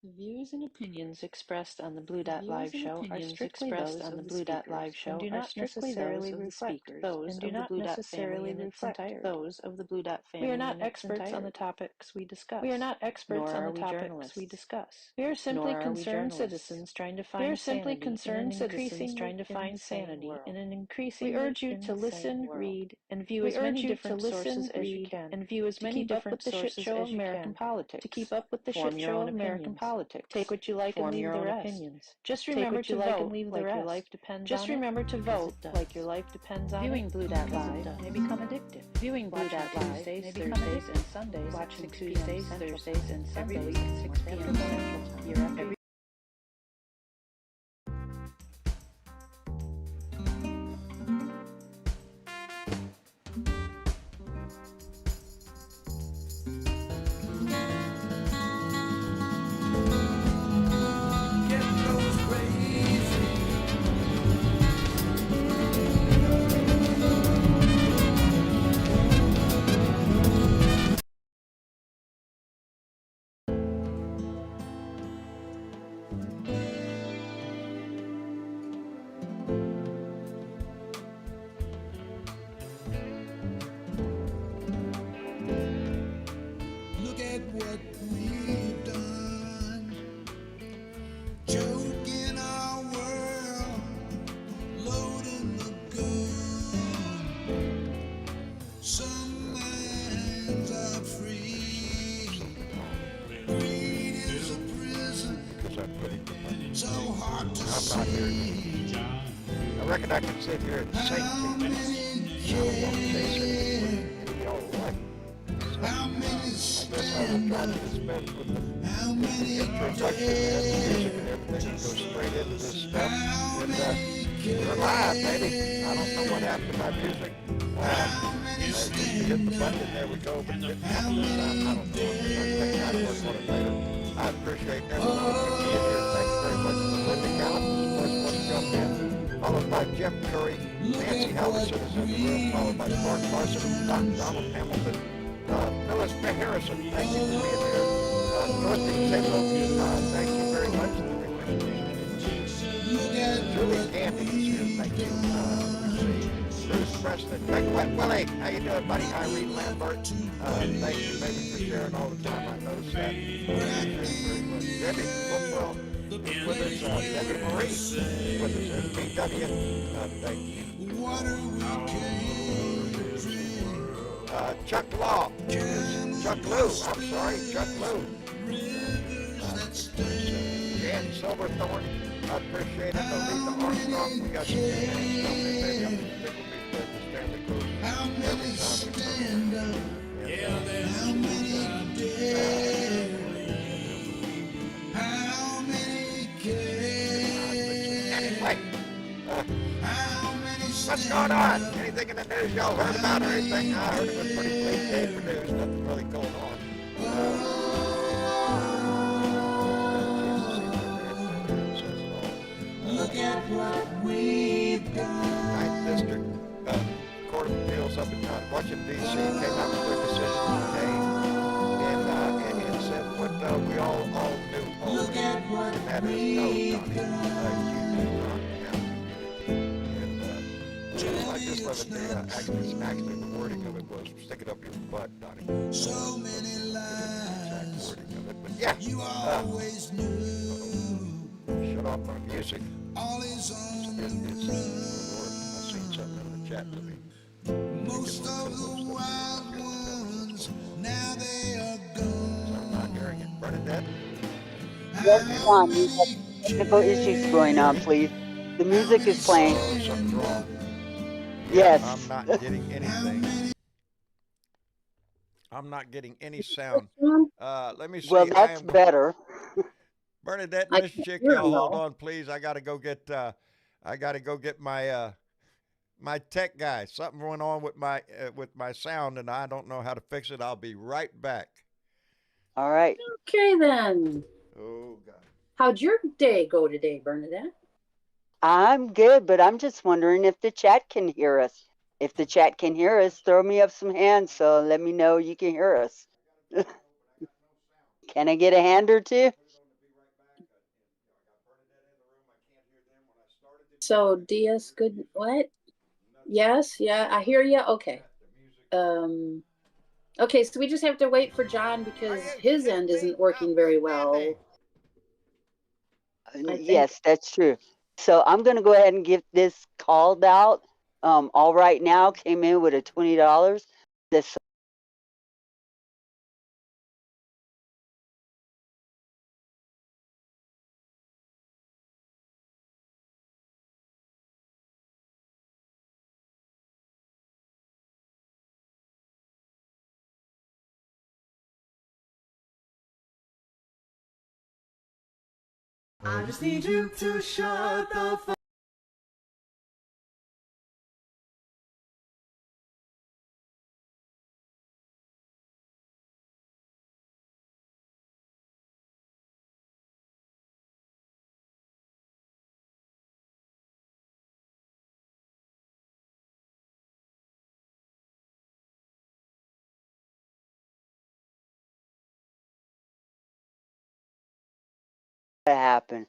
The views and opinions expressed on the Blue Dot Live Show are strictly those of the Blue Dot Live Show and do not necessarily reflect those of the Blue Dot family in its entirety. Those of the Blue Dot family. We are not experts on the topics we discuss. We are not experts on the topics we discuss. We are simply concerned citizens trying to find sanity in an increasingly. We urge you to listen, read, and view as many different sources as you can. And view as many different sources as you can. To keep up with the shit show of American politics. Take what you like and leave the rest. Opinions. Just remember to vote like your life depends on it. Just remember to vote like your life depends on it. Viewing Blue Dot Live may become addictive. Viewing Blue Dot Live Tuesdays, Thursdays, and Sundays. Watching Tuesdays, Thursdays, and Sundays at 6 p.m. Central Time. I reckon I can sit here and say things. I don't want to say anything you don't like. So, I guess I will try to dispense with the introduction and music and everything and go straight into this stuff. And we're live, baby. I don't know what happened to my music. Hit the button, there we go. But it happened this time. I don't know. I'll try to work on it later. I appreciate everyone being here. Thank you very much for Linda Gallup, who's the first one to jump in, followed by Jeff Curry, Nancy Halverson is in the room, followed by Clark Larson, Donald Hamilton, Phyllis Harrison, thank you for being here, Dorothy Taylor, thank you very much, Julie Candy is here, thank you, Bruce Preston, Greg Willie, how you doing, buddy? Irene Lambert, thank you, baby, for sharing all the time. I noticed that. Debbie Footwell with us, Debbie Marie with us, BW, thank you. Chuck Law, Chuck Lou, I'm sorry, Chuck Lou. Jan Silverthorne, I appreciate it. Alita Armstrong, we got some stuff in, baby. I'm just tickled me for the Stanley Cruz. How many stand up? Yeah, there's how many dead? How many care? Anyway, what's going on? Anything in the news y'all heard about or anything? I heard it was pretty bleak day for news. Nothing really going on. Look at what we've done. Ninth District Court of Appeals up in Washington, D.C. came out with their decision today, and it said what we all knew. Look at what we've done. I just love it. Actually, the wording of it was stick it up your butt, Donnie. So many lies. Wording of it, but yeah. You always knew. Shut off my music. All is on the run. I seen something in the chat to me. Most of the wild ones, now they are gone. So I'm not hearing it. Bernadette? Yes, John, we have technical issues going on, please. The music is playing. Something's wrong. Yes. I'm not getting anything. I'm not getting any sound. Let me see. Well, that's better. Bernadette, Miss Chick, y'all hold on, please. I gotta go get my my tech guy. Something went on with my sound, and I don't know how to fix it. I'll be right back. All right. Okay then. Oh God. How'd your day go today, Bernadette? I'm good, but I'm just wondering if the chat can hear us. If the chat can hear us, throw me up some hands so let me know you can hear us. Can I get a hand or two? So DS, good. What? Yes, yeah, I hear you. Okay. Okay, so we just have to wait for John because his end isn't working very well. Yes, that's true. So I'm going to go ahead and get this called out. All right now came in with a $20. This I just need you to shut the fuck. happened.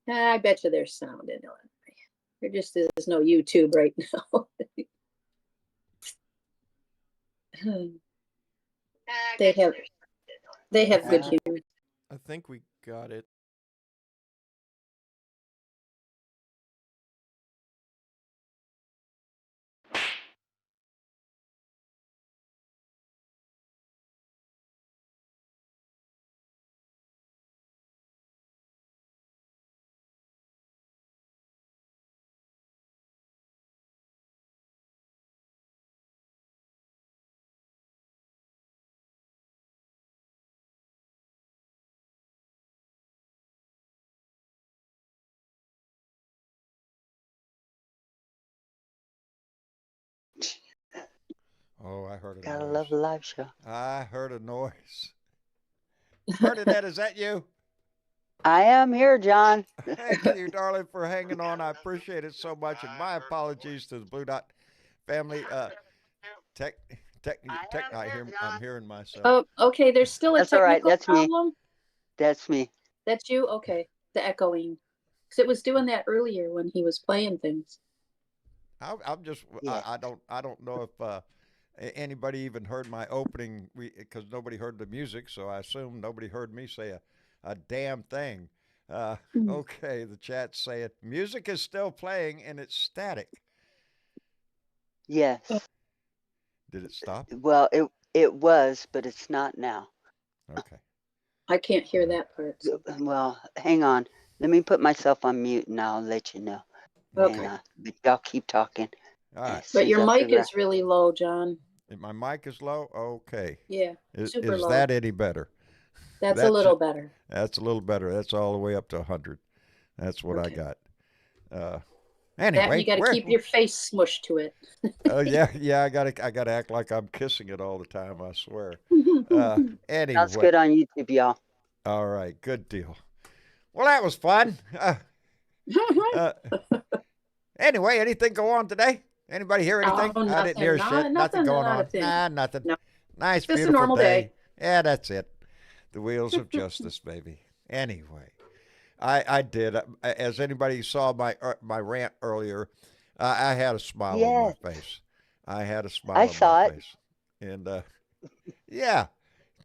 I bet you there's sound in it. There just is no YouTube right now. they have good humor. I think we got it. Oh, I heard a Gotta noise. love a live show. I heard a noise. Bernadette, is that you? I am here, John. Thank you, darling, for hanging on. I appreciate it so much. And my apologies to the Blue Dot family. Tech, I'm hearing myself. Oh, okay. There's still a That's all right. technical That's me. problem. That's me. That's you. Okay, the echoing, because it was doing that earlier when he was playing things. I'm just. Yeah. I don't know if anybody even heard my opening because nobody heard the music, so I assume nobody heard me say a damn thing. Okay, the chat's saying music is still playing and it's static. Yes. Did it stop? Well, it was, but it's not now. Okay. I can't hear that part. So. Well, hang on. Let me put myself on mute and I'll let you know. Okay. But y'all keep talking. All right. But your mic is really low, John. My mic is low? Okay. Yeah. Super low. Is that any better? That's a little better. That's a little better. That's all the way up to 100. That's what I got. Anyway, you got to keep your face smushed to it. Oh yeah. I gotta act like I'm kissing it all the time. I swear. Anyway, sounds good on YouTube, y'all. All right, good deal. Well, that was fun. Anyway, anything go on today? Anybody hear anything? Oh, I didn't hear shit. Nothing going on. Nah, nothing. No. Nice, Just beautiful a normal day. Yeah, that's it. The wheels of justice, baby. Anyway, I did. As anybody saw my rant earlier, I had a smile on my face. I had a smile on my face. And yeah,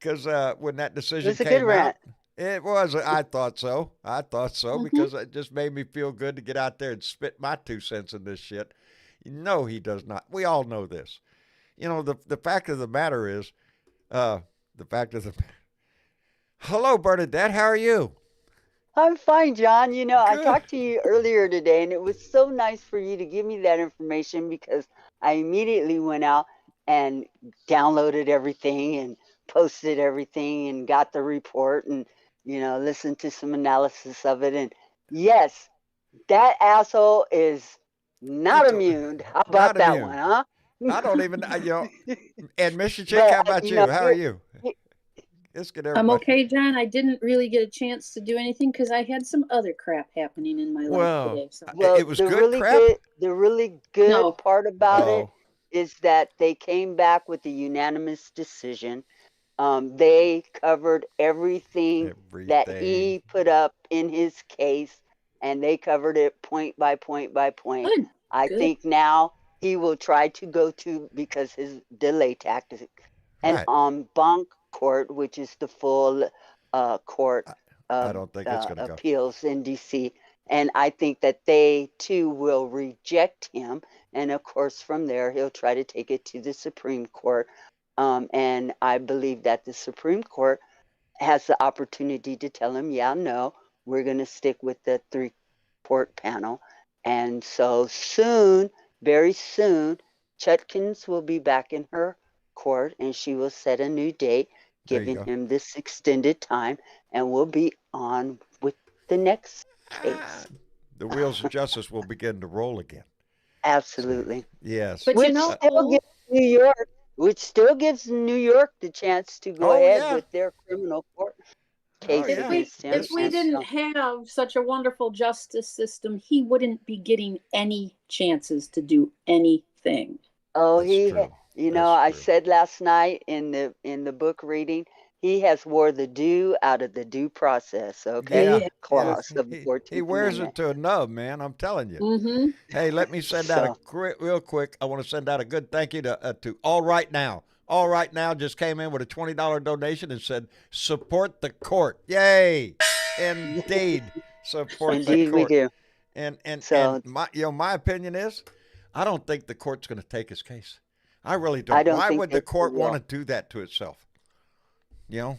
because when that It decision was a good came out, rant. it was. I thought so. I thought so Hmm. because it just made me feel good to get out there and spit my 2 cents in this shit. No, he does not. We all know this. The fact of the matter is, uh, the fact of the. Hello, Bernadette. How are you? I'm fine, John. I Good. talked to you earlier today, and it was so nice for you to give me that information because I immediately went out and downloaded everything and posted everything and got the report and, listened to some analysis of it. And yes, that asshole is He not told, immune. How not about that one, immune. huh? I don't even. And Mr. Chick, But, how about you? How are you? Let's get I'm everybody. okay, John. I didn't really get a chance to do anything because I had some other crap happening in my life Well, today. So it Well, was good crap. the really good no. part about it Oh, is that they came back with a unanimous decision. They covered everything that everything. he put up in his case, and they covered it point by point by point. Good. I Good. think now he will try to go to, because his delay tactic, an Right. en banc court, which is the full court I, I of don't think it's going to go. appeals in DC. And I think that they too will reject him. And of course, from there, he'll try to take it to the Supreme Court. And I believe that the Supreme Court has the opportunity to tell him, yeah, no, we're going to stick with the three-court panel. And so soon, very soon, Chutkins will be back in her court and she will set a new date, There you giving go. him this extended time, and we'll be on with the next Ah, case. the wheels of justice will begin to roll again. So, Absolutely. yes. But Which still gives New York, the chance to go Oh ahead yeah. with their criminal court Oh case if yeah. we against him. if This we And this didn't so, have such a wonderful justice system, he wouldn't be getting any chances to do anything. oh, that's true. That's I true. said last night in the book reading, he has wore the due out of the due process, okay? Yeah. Yeah. Yeah. Clause of the He 14th wears Amendment. it to a nub, man. I'm telling you. Mm-hmm. Hey, let me send out So, real quick. I want to send out a good thank you to All Right Now. All Right Now just came in with a $20 donation and said support the court. Yay! Indeed, support the indeed we court. do. And So, my opinion is, I don't think the court's going to take his case. I really I don't. don't Why think would the they court want will. to do that to itself? You know,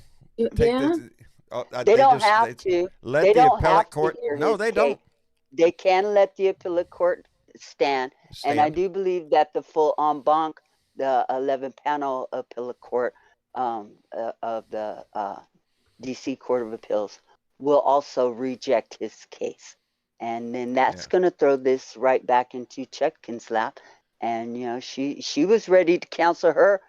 take Yeah. the. They They don't just have to. let They the don't appellate have to court. hear No, his they case. don't They can let the appellate court stand. And I stand. do believe that the full en banc, the 11 panel appellate court of the DC Court of Appeals, will also reject his case. And then Yeah. that's going to throw this right back into Chutkin's lap. And, she was ready to cancel her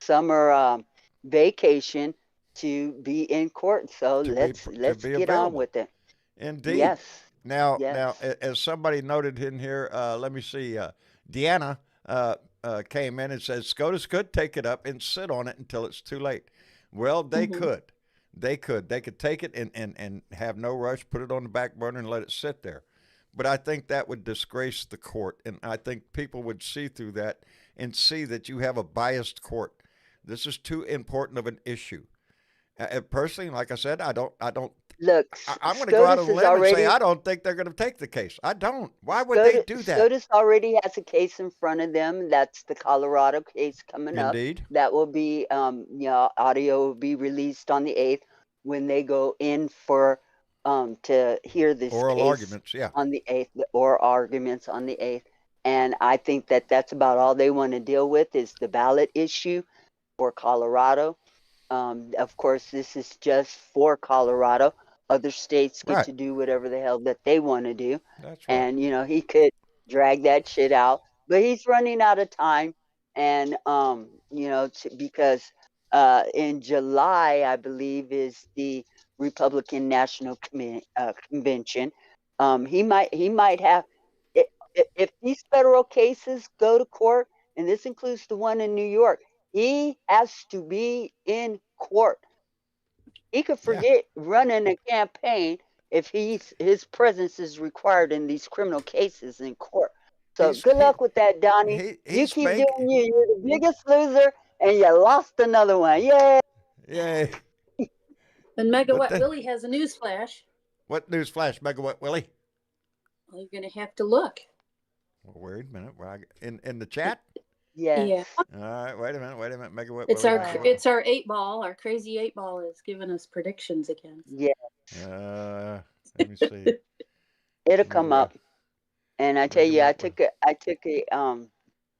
summer vacation to be in court. So To be let's get on available. with it. Indeed. Yes. Now, Yes. as somebody noted in here, let me see. Deanna came in and says, "SCOTUS could take it up and sit on it until it's too late." Well, they Mm-hmm. could. They could. They could take it and have no rush, put it on the back burner, and let it sit there. But I think that would disgrace the court, and I think people would see through that and see that you have a biased court. This is too important of an issue. Personally, like I said, I don't Look, I'm going to go out on SCOTUS a is limb and say already I don't think they're going to take the case. I don't. Why would they do that? SCOTUS already has a case in front of them. That's the Colorado case coming up. Indeed. That will be, audio will be released on the 8th when they go in for to hear this Oral case arguments, yeah. on the 8th, or arguments on the 8th. And I think that that's about all they want to deal with is the ballot issue for Colorado. Of course, this is just for Colorado. Other states get Right. to do whatever the hell that they want to do. That's right. And, he could drag that shit out. But he's running out of time. And, because in July, I believe, is the Republican National Convention. He might have, if these federal cases go to court, and this includes the one in New York, he has to be in court. He could Yeah. forget running a campaign if his presence is required in these criminal cases in court. So He's good luck with that, Donnie. You he's keep make doing you. You're the biggest loser, and you lost another one. Yay! Yay. And Megawatt Willie has a news flash. What news flash, Megawatt Willie? Well, you're going to have to look. Well, wait a minute. In the chat? Yes. Yeah. All right, wait a minute. Megawatt It's Willie. it's our 8-ball. Our crazy 8-ball is giving us predictions again. Yes. Let me see. It'll come up. And I tell you, I took a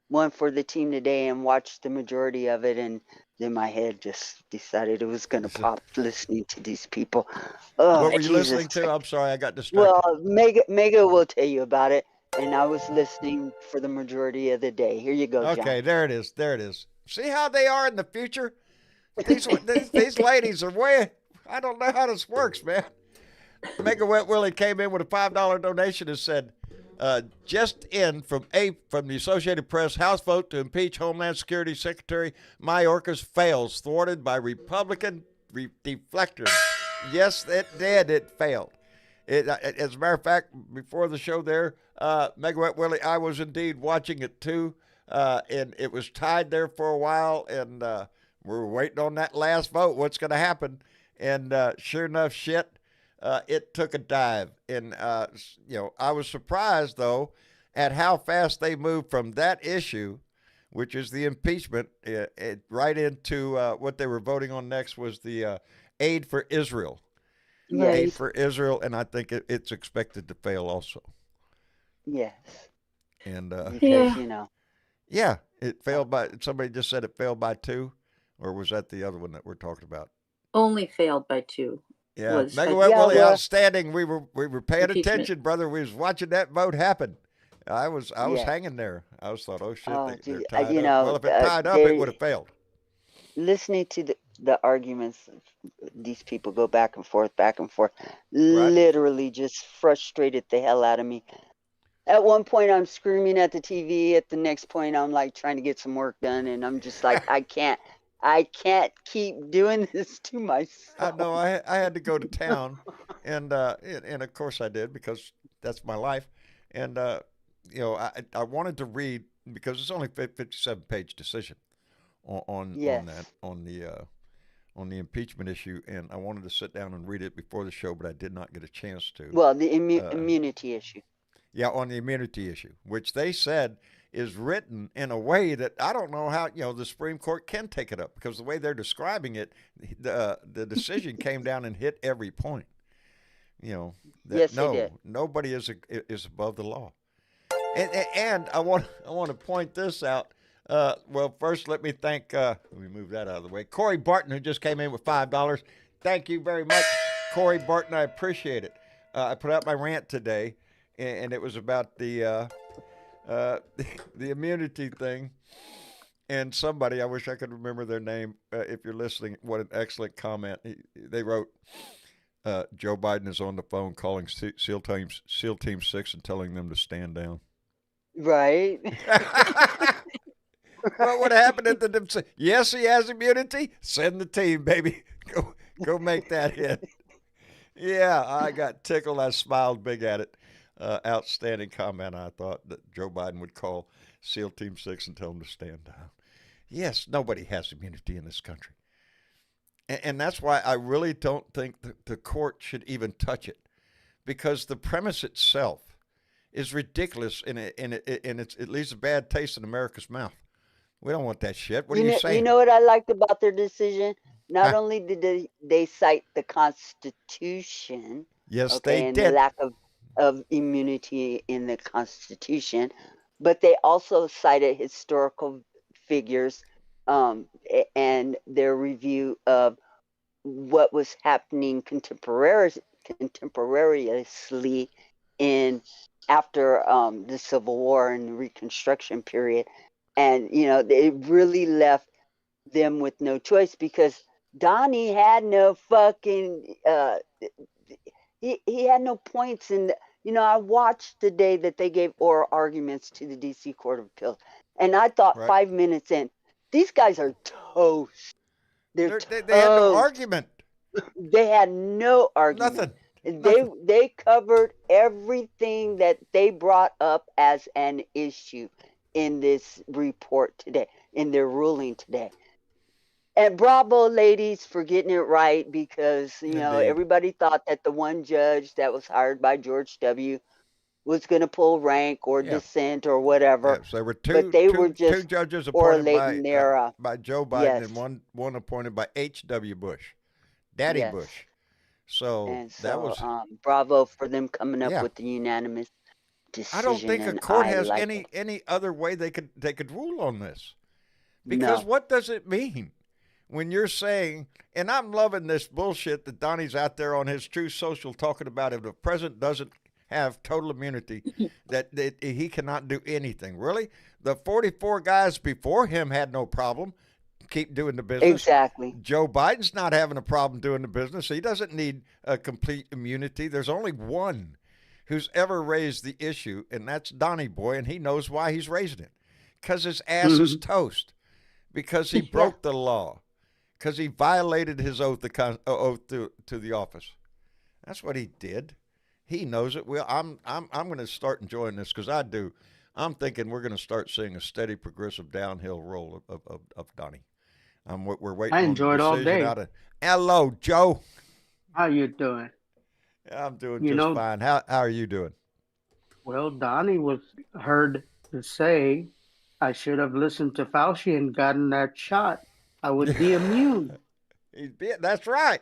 one for the team today and watched the majority of it, and then my head just decided it was going to pop listening to these people. Oh, what were you listening to? I'm sorry, I got distracted. Well, Mega will tell you about it, and I was listening for the majority of the day. Here you go, John. Okay, there it is. See how they are in the future? These ladies are way. I don't know how this works, man. Megawatt Willie came in with a $5 donation and said, just in from the Associated Press, House vote to impeach Homeland Security Secretary Mayorkas fails, thwarted by Republican deflectors. Yes, it did. It failed. As a matter of fact, before the show there, Megawatt Willie, I was indeed watching it too, and it was tied there for a while, and we were waiting on that last vote. What's going to happen? And sure enough, it took a dive. And, I was surprised, though, at how fast they moved from that issue, which is the impeachment, right into what they were voting on next was the aid for Israel. Yes. Aid for Israel, and I think it's expected to fail also. Yes. And because, yeah, it failed by, somebody just said it failed by 2, or was that the other one that we're talking about? Only failed by 2. Yeah, Megawatt Willie, outstanding. We were paying attention, brother. We was watching that vote happen. I was hanging there. I was thought, oh shit, they're tied up. Well, if it tied up, it would have failed. Listening to the arguments, these people go back and forth, Right. literally just frustrated the hell out of me. At one point, I'm screaming at the TV. At the next point, I'm like trying to get some work done, and I'm just like, I can't keep doing this to myself. I know. I had to go to town, and of course I did, because that's my life. And I wanted to read, because it's only a 57-page decision on the impeachment issue, and I wanted to sit down and read it before the show, but I did not get a chance to. Well, the immunity issue. Yeah, on the immunity issue, which they said is written in a way that I don't know how the Supreme Court can take it up, because the way they're describing it, the decision came down and hit every point. That Yes, they did. Nobody is above the law. And I want to point this out. Well, first let me thank. Let me move that out of the way. Corey Barton, who just came in with $5. Thank you very much, Corey Barton. I appreciate it. I put out my rant today, and it was about the immunity thing, and somebody, I wish I could remember their name, if you're listening, what an excellent comment. They wrote, Joe Biden is on the phone calling SEAL Team 6 and telling them to stand down. Right. What would happen at the yes, he has immunity? Send the team, baby. Go make that hit. Yeah, I got tickled. I smiled big at it. Outstanding comment. I thought that Joe Biden would call SEAL Team 6 and tell them to stand down. Yes, nobody has immunity in this country. And that's why I really don't think the court should even touch it, because the premise itself is ridiculous, and it leaves a bad taste in America's mouth. We don't want that shit. What are you saying? You know what I liked about their decision? Not only did they cite the Constitution, yes, okay, they and did. the lack of immunity in the Constitution, but they also cited historical figures and their review of what was happening contemporaneously in after the Civil War and the Reconstruction period. And it really left them with no choice, because Donnie had no fucking he had no points in I watched the day that they gave oral arguments to the DC Court of Appeals, and I thought, Right. 5 minutes in, these guys are toast. They had no argument. They had no argument. Nothing. They covered everything that they brought up as an issue in this report today, in their ruling today. And bravo, ladies, for getting it right, because Indeed. everybody thought that the one judge that was hired by George W. was going to pull rank or Yeah. dissent or whatever. Yes, there were But they were two just judges appointed correlating their by Joe Biden, yes, and one appointed by H.W. Bush, Daddy yes. Bush. So And that so, was, bravo for them coming up yeah. with the unanimous I don't decision, think a and court I has like it. any other way they could rule on this. Because No, what does it mean when you're saying, and I'm loving this bullshit that Donnie's out there on his True Social talking about, if the president doesn't have total immunity, that he cannot do anything. Really? The 44 guys before him had no problem. Keep doing the business. exactly. Joe Biden's not having a problem doing the business. He doesn't need a complete immunity. There's only one who's ever raised the issue, and that's Donnie Boy, and he knows why he's raising it. Because his ass is toast. Because he broke the law. Because he violated his oath to the office. That's what he did. He knows it. Well, I'm going to start enjoying this, because I do. I'm thinking we're going to start seeing a steady, progressive downhill roll of Donnie. We're waiting I on the enjoyed all decision day. out of. Hello, Joe. How you doing? I'm doing You just know, fine. How are you doing? well, Donnie was heard to say I should have listened to Fauci and gotten that shot. I would be immune. That's right.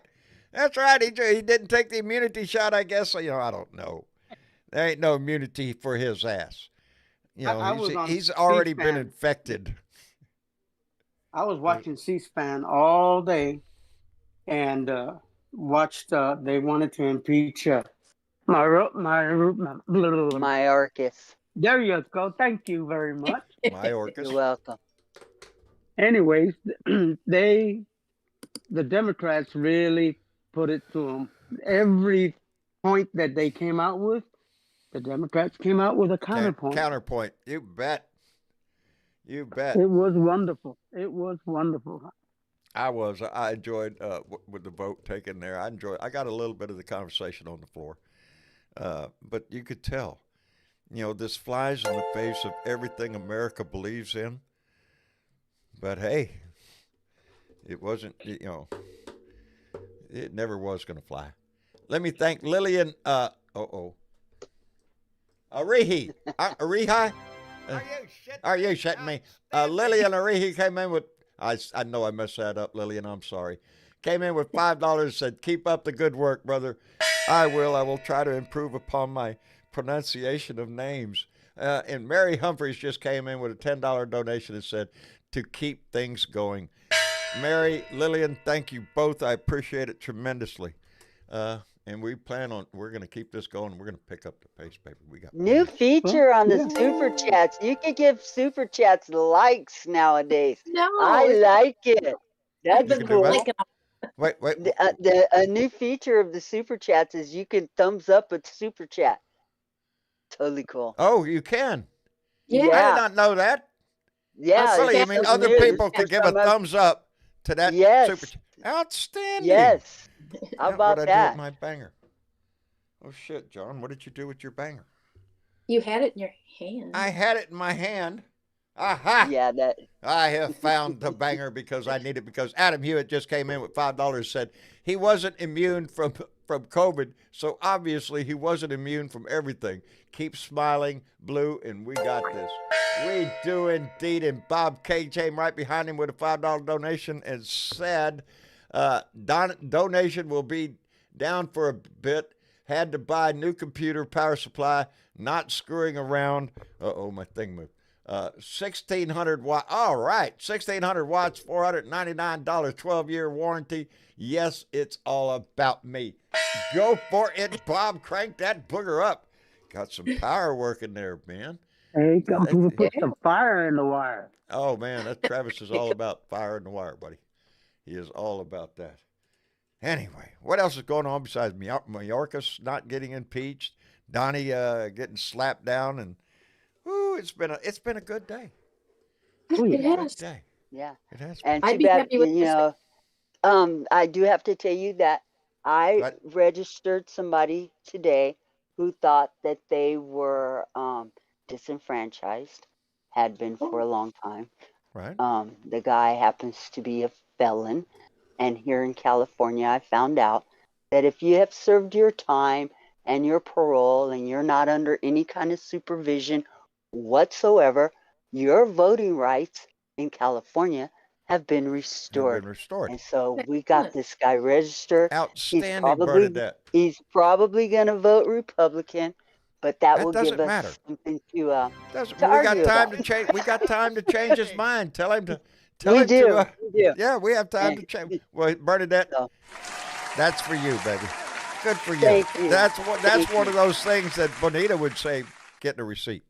That's right. He didn't take the immunity shot, I guess. I don't know. There ain't no immunity for his ass. I was on He's already been C-SPAN. infected. I was watching C-SPAN all day and watched. They wanted to impeach Mayorkas. There you go. Thank you very much. You're Mayorkas. welcome. Anyways, the Democrats really put it to them. Every point that they came out with, the Democrats came out with a counterpoint. Counterpoint. You bet. You bet. It was wonderful. It was wonderful. I enjoyed with the vote taken there. I got a little bit of the conversation on the floor, but you could tell, this flies in the face of everything America believes in. But hey, it wasn't. It never was going to fly. Let me thank Lillian. Arihi. Arihi. Are you shitting me? Lillian Arihi came in with. I know I messed that up, Lillian. I'm sorry. Came in with $5. Said, "Keep up the good work, brother." I will. I will try to improve upon my pronunciation of names. And Mary Humphreys just came in with a $10 donation and said, "To keep things going." Mary, Lillian, thank you both. I appreciate it tremendously. And we're going to keep this going. We're going to pick up the pace, baby. We got New feature on the super chats. You can give super chats likes nowadays. No, I like it. That's been cool. liking Wait. A new feature of the super chats is you can thumbs up a super chat. Totally cool. Oh, you can. Yeah. I did not know that. Yeah. Really, it's I mean, something other new. people This can is give a something thumbs up to that Yes. super chat. Outstanding. Yes. How Now, about what'd I do that? with my banger? Oh, shit, John. What did you do with your banger? You had it in your hand. I had it in my hand. Aha! Yeah, that. I have found the banger because I need it, because Adam Hewitt just came in with $5, said he wasn't immune from COVID, so obviously he wasn't immune from everything. Keep smiling, Blue, and we got this. We do indeed. And Bob K came right behind him with a $5 donation and said donation will be down for a bit. Had to buy new computer, power supply, not screwing around. Uh-oh, my thing moved. 1,600 watts. All right, 1,600 watts, $499, 12-year warranty. Yes, it's all about me. Go for it, Bob. Crank that booger up. Got some power working there, man. Hey, come put some fire in the wire. Oh, man, that Travis is all about fire in the wire, buddy. He is all about that. Anyway, what else is going on besides Mayorkas not getting impeached, Donnie getting slapped down, and it's been a good day. It has. Good day. Yeah. It has. And I'd too be bad, happy with this. I do have to tell you that I What? registered somebody today who thought that they were disenfranchised, had been for a long time. Right. The guy happens to be a felon. And here in California, I found out that if you have served your time and your parole and you're not under any kind of supervision whatsoever, your voting rights in California have been restored. And so we got this guy registered. Outstanding, Bernadette. He's probably going to vote Republican, but that will doesn't give us matter. something to Doesn't, to we got argue time about. to change. We got time to change his mind. Tell him to. Tell We him do. to. We do. Yeah, we have time to change. Well, Bernadette, So, that's for you, baby. Good for you. Thank you. That's Thank one you. of those things that Bonita would say. Getting a receipt.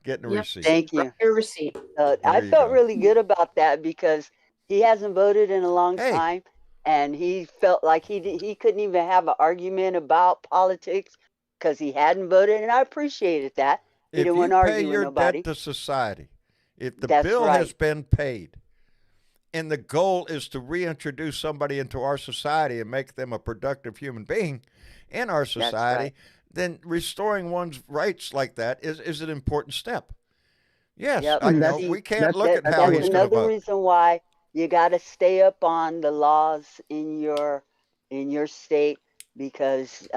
Getting a Yep. receipt. Thank you. Your receipt. I you felt go. really good about that because he hasn't voted in a long Hey. time, and he felt like he couldn't even have an argument about politics because he hadn't voted, and I appreciated that. He If didn't you want to argue pay with your nobody. debt to society, if the That's bill right. has been paid, and the goal is to reintroduce somebody into our society and make them a productive human being in our society, right. then restoring one's rights like that is an important step. Yes, Yep. I And know that's- we can't look at that's how That's he's going to another vote. reason why you got to stay up on the laws in your state because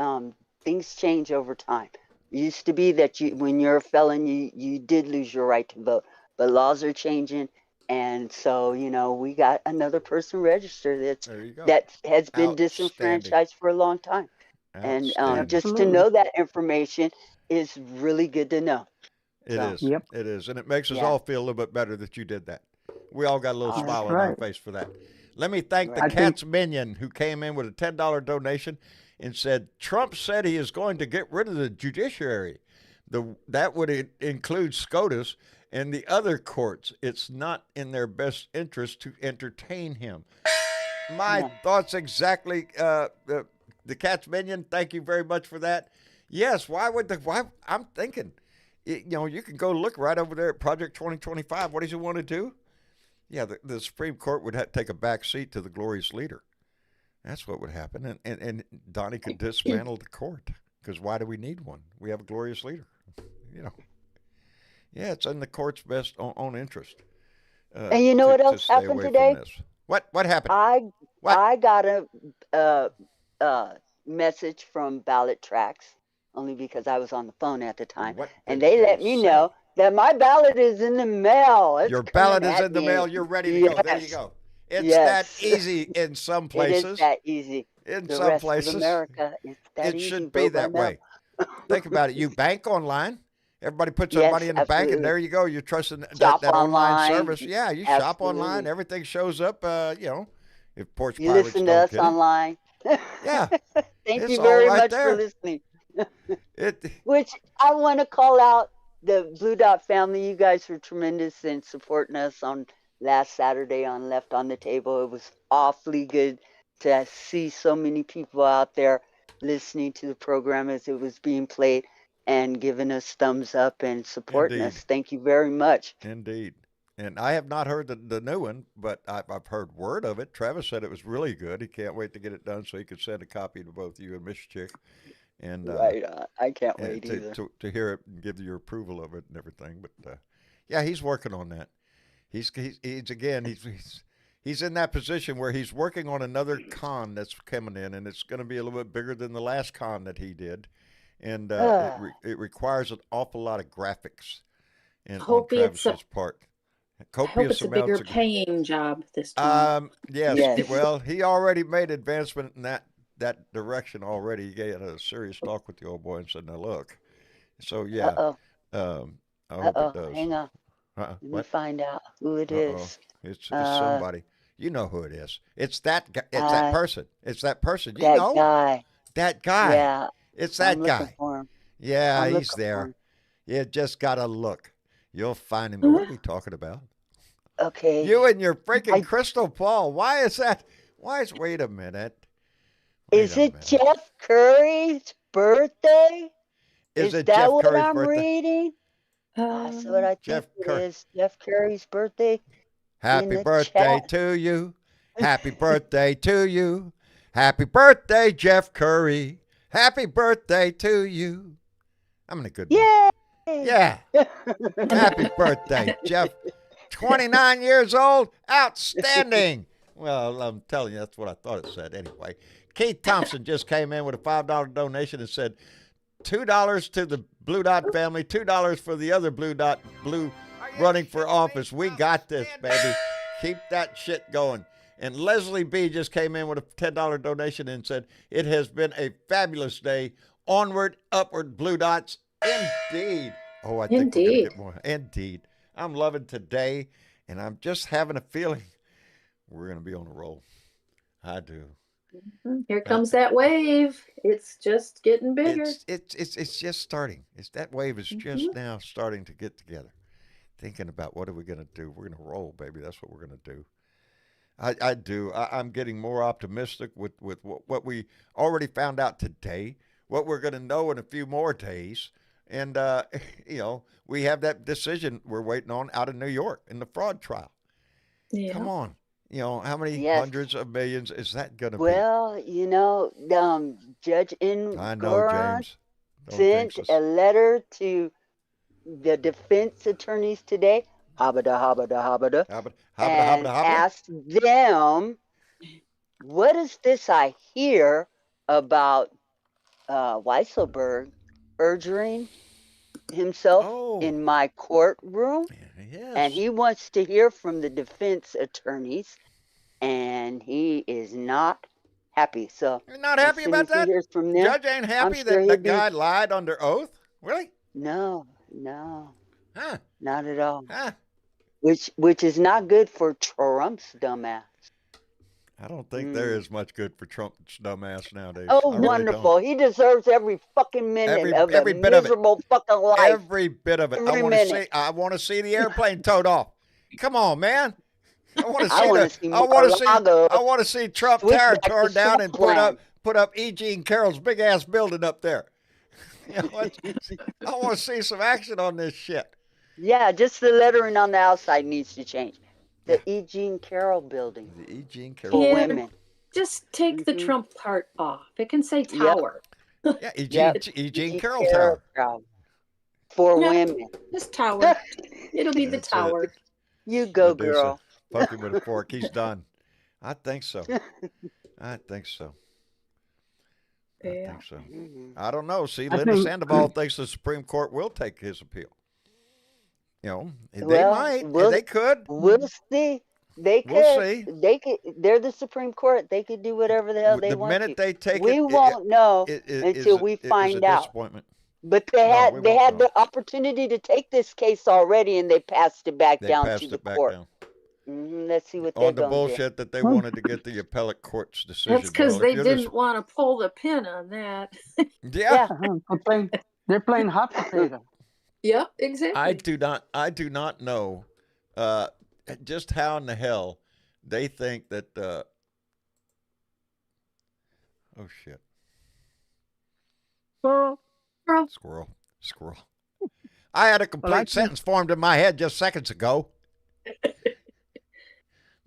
things change over time. It used to be that when you're a felon, you did lose your right to vote, but laws are changing, and so we got another person registered There you go. that has been Outstanding. disenfranchised for a long time, and Outstanding. just to Absolutely. know that information is really good to know. It So, is. Yep. It is. And it makes us Yeah. all feel a little bit better that you did that. We all got a little That's smile on our right. face for that. Let me thank the Right. Cat's Minion who came in with a $10 donation and said, Trump said he is going to get rid of the judiciary. That would include SCOTUS and the other courts. It's not in their best interest to entertain him. My Yeah. thoughts exactly. The Cat's Minion, thank you very much for that. Yes, why I'm thinking, you can go look right over there at Project 2025. What does he want to do? Yeah, the Supreme Court would have to take a back seat to the glorious leader. That's what would happen. And Donnie could dismantle the court because why do we need one? We have a glorious leader. Yeah, it's in the court's best own interest. And you know what else stay happened away from today? this. What happened? I got a message from Ballot Tracks only because I was on the phone at the time, What and did they let me say? know that my ballot is in the mail. It's Your ballot coming is at in the me. mail. You're ready to go. There you Yes. go. It's Yes. that easy in some It places. is that easy. In The some rest places, of America, it's that it easy. should be vote by that mail. way. Think about it. You bank online. Everybody puts their Yes, money in the bank, absolutely. and there you go. You're trusting that Shop online online. service. Yeah, you shop online. Absolutely. Everything shows up. If Porch You Pirates listen to don't us get it. online. Yeah, Thank it's you all very right much there. for listening. It Which I want to call out the Blue Dot family. You guys were tremendous in supporting us on last Saturday on Left on the Table. It was awfully good to see so many people out there listening to the program as it was being played and giving us thumbs up and supporting Indeed. us. Thank you very much. Indeed. And I have not heard the new one, but I've heard word of it. Travis said it was really good. He can't wait to get it done so he could send a copy to both you and Miss Chick. And Right. I can't and wait either. to hear it and give your approval of it and everything. But yeah, he's working on that. He's in that position where he's working on another con that's coming in, and it's going to be a little bit bigger than the last con that he did, and it requires an awful lot of graphics. And on Hope it's Travis's part, I hope copious it's a bigger amounts of. paying job this time. Yes. Yes. Well, he already made advancement in that direction already. He had a serious talk with the old boy and said, "Now look." So yeah. Uh-oh. I hope it does. Hang on. Let me What? find out who it Uh-oh. is. It's somebody. You know who it is. It's that guy. It's that person. It's that person. You That know? guy. That guy. Yeah. It's that I'm guy. looking for him. Yeah, I'm he's looking for there. him. You just got to look. You'll find him. What are we talking about? Okay. You and your freaking I- crystal ball. Why is that? Wait a minute. Is Wait a it minute. Jeff Curry's birthday? Is it that Jeff what Curry's I'm birthday? reading? That's what I think Jeff it Curry. is. Jeff Curry's birthday. Happy the birthday chat. to you. Happy birthday to you. Happy birthday, Jeff Curry. Happy birthday to you. I'm in a good mood. Yay! Yeah. Happy birthday, Jeff. 29 years old. Outstanding. Well, I'm telling you, that's what I thought it said anyway. Keith Thompson just came in with a $5 donation and said, $2 to the Blue Dot family, $2 for the other Blue running for office. We got this, baby. Keep that shit going. And Leslie B just came in with a $10 donation and said, it has been a fabulous day. Onward, upward, Blue Dots. Indeed. Oh, I think we're going to get more. Indeed. I'm loving today, and I'm just having a feeling we're going to be on a roll. I do. Here comes that wave. It's just getting bigger. It's just starting. That wave is just now starting to get together. Thinking about what are we going to do? We're going to roll, baby. That's what we're going to do. I do. I'm getting more optimistic with what we already found out today, what we're going to know in a few more days. And, we have that decision we're waiting on out of New York in the fraud trial. Yeah. Come on. How many hundreds of millions is that going to be? Well, Judge Ngoran sent a letter to the defense attorneys today, and asked them, what is this I hear about Weisselberg perjuring himself in my courtroom? Yes. And he wants to hear from the defense attorneys, and he is not happy. So you're not happy about that? From them, Judge ain't happy that the guy lied under oath? Really? No. Huh. Not at all. Huh. Which is not good for Trump's dumbass. I don't think there is much good for Trump's dumbass nowadays. Oh, wonderful. He deserves every fucking minute of a miserable fucking life. Every bit of it. I want to see the airplane towed off. Come on, man. I want to see Trump Tower torn down and put up E. Jean Carroll's big ass building up there. I want to see some action on this shit. Yeah, just the lettering on the outside needs to change. The E. Jean Carroll building. The E. Jean Carroll for women. Just take the Trump part off. It can say tower. Yeah, E. Jean Carroll Tower. For women. Just tower. It'll be the tower. You go, girl. Poke him with a fork. He's done. I think so. I think so. I don't know. See, Linda Sandoval thinks the Supreme Court will take his appeal. They might. They could. We'll see. They could. We'll see. They could. They're the Supreme Court. They could do whatever the hell they want. The minute they take we won't know until we find out. But they had the opportunity to take this case already, and they passed it back down to the court. Let's see what they're on the bullshit that they wanted to get the appellate court's decision. That's because they didn't want to pull the pin on that. Yeah. They're playing hot potato. Yep, exactly. I do not know just how in the hell they think that oh shit. Squirrel. I had a complete sentence formed in my head just seconds ago.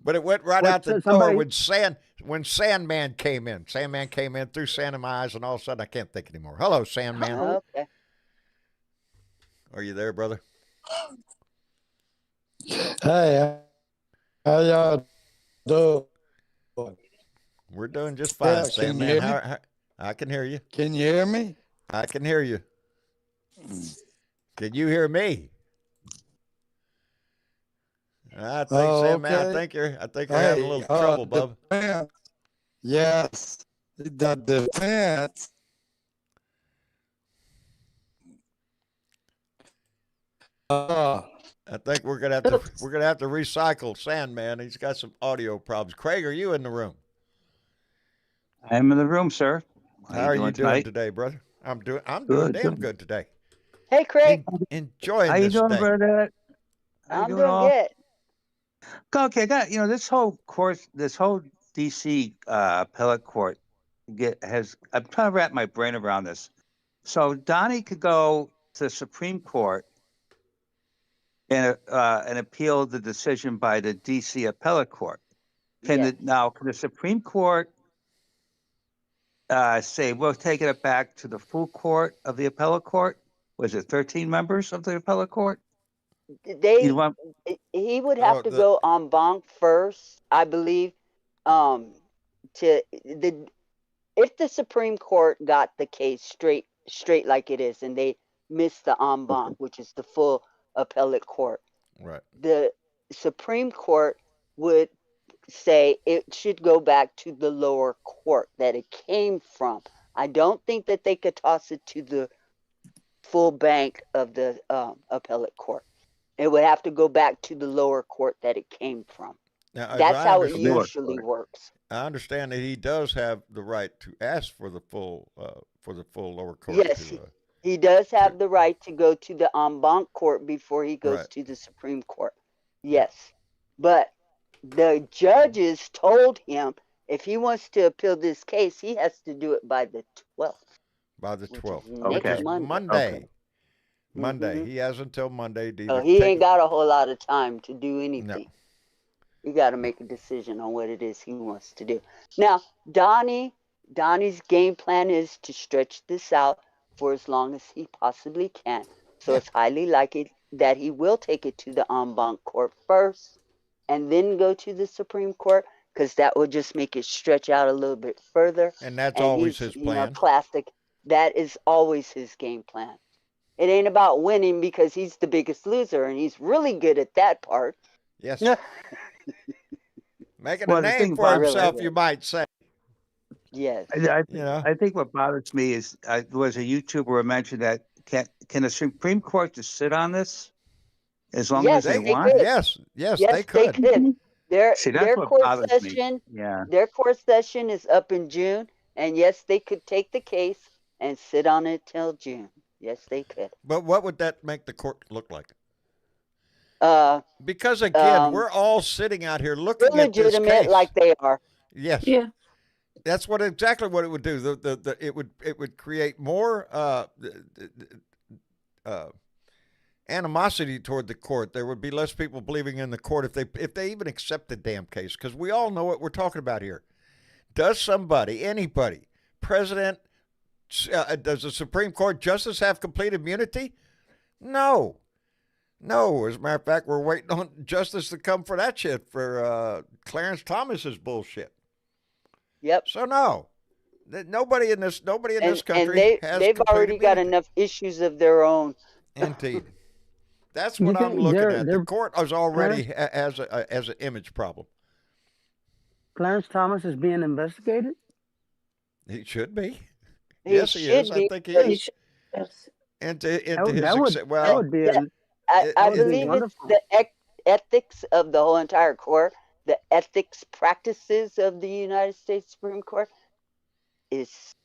But it went right out the door when Sandman came in. Sandman came in, threw sand in my eyes, and all of a sudden I can't think anymore. Hello, Sandman. Okay. Are you there, brother? Hey, how y'all doing? We're doing just fine, Sandman. I can hear you. Can you hear me? I can hear you. Can you hear me? I think, Sandman, I think you're having a little trouble, bub. Yes, the defense. I think we're gonna have to recycle Sandman. He's got some audio problems. Craig, are you in the room? I'm in the room, sir. How are you doing today, brother? I'm doing damn good today. Hey, Craig. Enjoying this day. How you doing, brother? I'm doing good. Okay, I got this whole DC appellate court I'm trying to wrap my brain around this. So Donnie could go to the Supreme Court and appeal the decision by the DC appellate court. Can the Supreme Court say we'll take it back to the full court of the appellate court? Was it 13 members of the appellate court? they You want he would have to go en banc first, I believe, to the if the Supreme Court got the case straight like it is, and they missed the en banc, which is the full appellate court. Right. The Supreme Court would say it should go back to the lower court that it came from. I don't think that they could toss it to the full bank of the appellate court. It would have to go back to the lower court that it came from. Now, that's how it usually works. I understand that he does have the right to ask for the full lower court. Yes, he does have the right to go to the en banc court before he goes to the Supreme Court. Yes, but the judges told him if he wants to appeal this case, he has to do it by the 12th. By the 12th. Next Monday. Okay. Monday. He has until Monday to so he ain't got a whole lot of time to do anything. No. You got to make a decision on what it is he wants to do. Now, Donnie's game plan is to stretch this out for as long as he possibly can. So it's highly likely that he will take it to the en banc court first and then go to the Supreme Court, because that would just make it stretch out a little bit further. And that's always his plan. Classic. That is always his game plan. It ain't about winning because he's the biggest loser, and he's really good at that part. Yes. Making a name for himself, you might say. Yes. I think what bothers me is there was a YouTuber who mentioned that can the Supreme Court just sit on this as long as they want? Yes, they could. They could. Their court session, their court session is up in June, and yes, they could take the case and sit on it till June. Yes, they could. But what would that make the court look like? Because again, we're all sitting out here looking at this case. Legitimate like they are. Yes. Yeah. That's exactly what it would do. It would create more animosity toward the court. There would be less people believing in the court if they even accept the damn case, because we all know what we're talking about here. Does anybody, president, does the Supreme Court justice have complete immunity? No. As a matter of fact, we're waiting on justice to come for that shit, for Clarence Thomas's bullshit. Yep. So no, nobody in this country has. They've already got enough issues of their own. Indeed. That's what I'm looking at. The court is already has an image problem. Clarence Thomas is being investigated? He should be. Yes, he is. I think he is. Yes. I believe it's the ethics of the whole entire court. The ethics practices of the United States Supreme Court is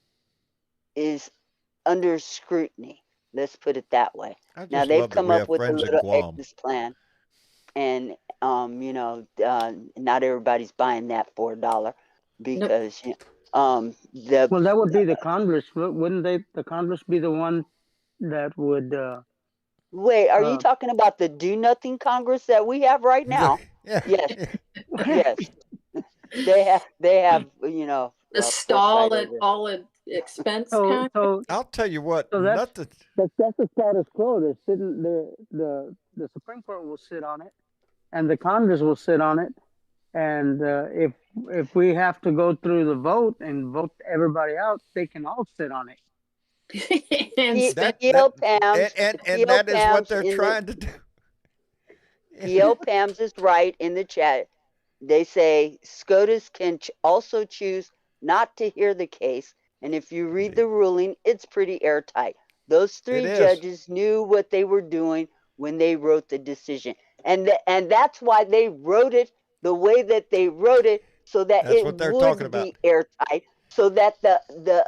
under scrutiny. Let's put it that way. Now they've come up with a little exit plan, and not everybody's buying that for $1 because well, that would be the Congress, wouldn't they? The Congress be the one that would. Wait, are you talking about the do nothing Congress that we have right now? Yes. They have the stall at all expense. So I'll tell you what. That's the status quo. They're sitting. The Supreme Court will sit on it, and the Congress will sit on it. And if we have to go through the vote and vote everybody out, they can all sit on it. And that is what they're trying to do. Gil Pams is right in the chat. They say SCOTUS can also choose not to hear the case, and if you read the ruling, it's pretty airtight. Those three judges knew what they were doing when they wrote the decision, and that's why they wrote it the way that they wrote it, so that it would be airtight, so that the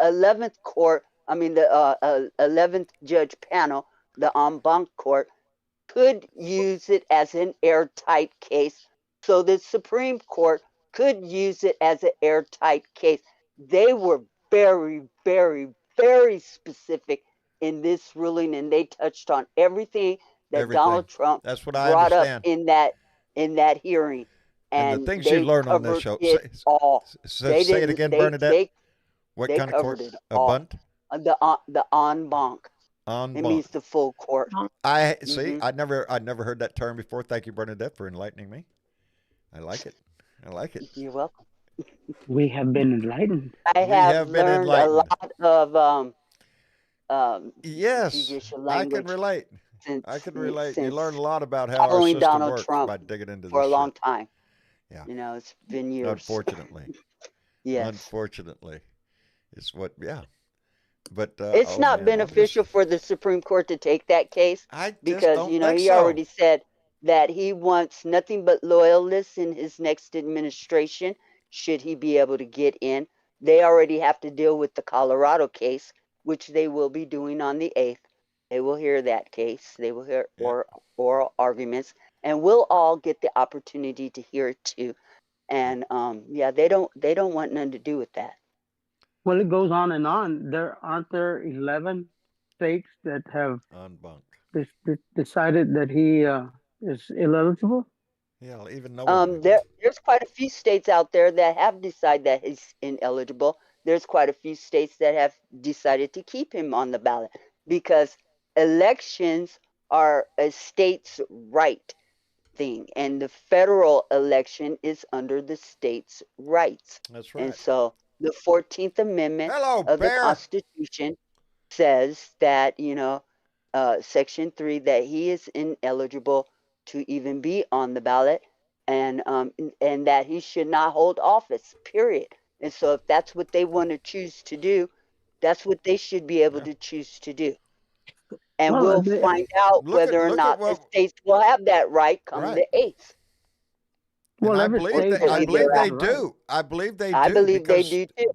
11th court, the 11th judge panel, the en banc court, could use it as an airtight case, so the Supreme Court could use it as an airtight case. They were very, very, very specific in this ruling, and they touched on everything that Donald Trump brought up in that hearing. And the things you learn on this show. Say it again, Bernadette. What kind of court? A bunt? The en banc. It means the full court. I see. I'd never heard that term before. Thank you, Bernadette, for enlightening me. I like it. I like it. You're welcome. We have been enlightened. I have learned a lot of yes, judicial I language. can relate. I can relate. You learn a lot about how our following system Donald works Trump by digging into for this a long shit. time. Yeah. You know, it's been years. Unfortunately. Yes. Unfortunately. It's what, yeah. But it's not beneficial for the Supreme Court to take that case because, you know, he already said that he wants nothing but loyalists in his next administration, should he be able to get in. They already have to deal with the Colorado case, which they will be doing on the 8th. They will hear that case. They will hear oral arguments, and we'll all get the opportunity to hear it too. And yeah, they don't want nothing to do with that. Well, it goes on and on. Aren't there 11 states that have decided that he is ineligible? Yeah, even know. There's quite a few states out there that have decided that he's ineligible. There's quite a few states that have decided to keep him on the ballot because elections are a state's right thing, and the federal election is under the state's rights. That's right. And so the 14th Amendment of the Constitution says that, you know, Section 3, that he is ineligible to even be on the ballot, and that he should not hold office, period. And so if that's what they want to choose to do, that's what they should be able to choose to do. And we'll find out whether or not the states will have that right come the 8th. Well, I believe they do. I believe they do. I believe they do too.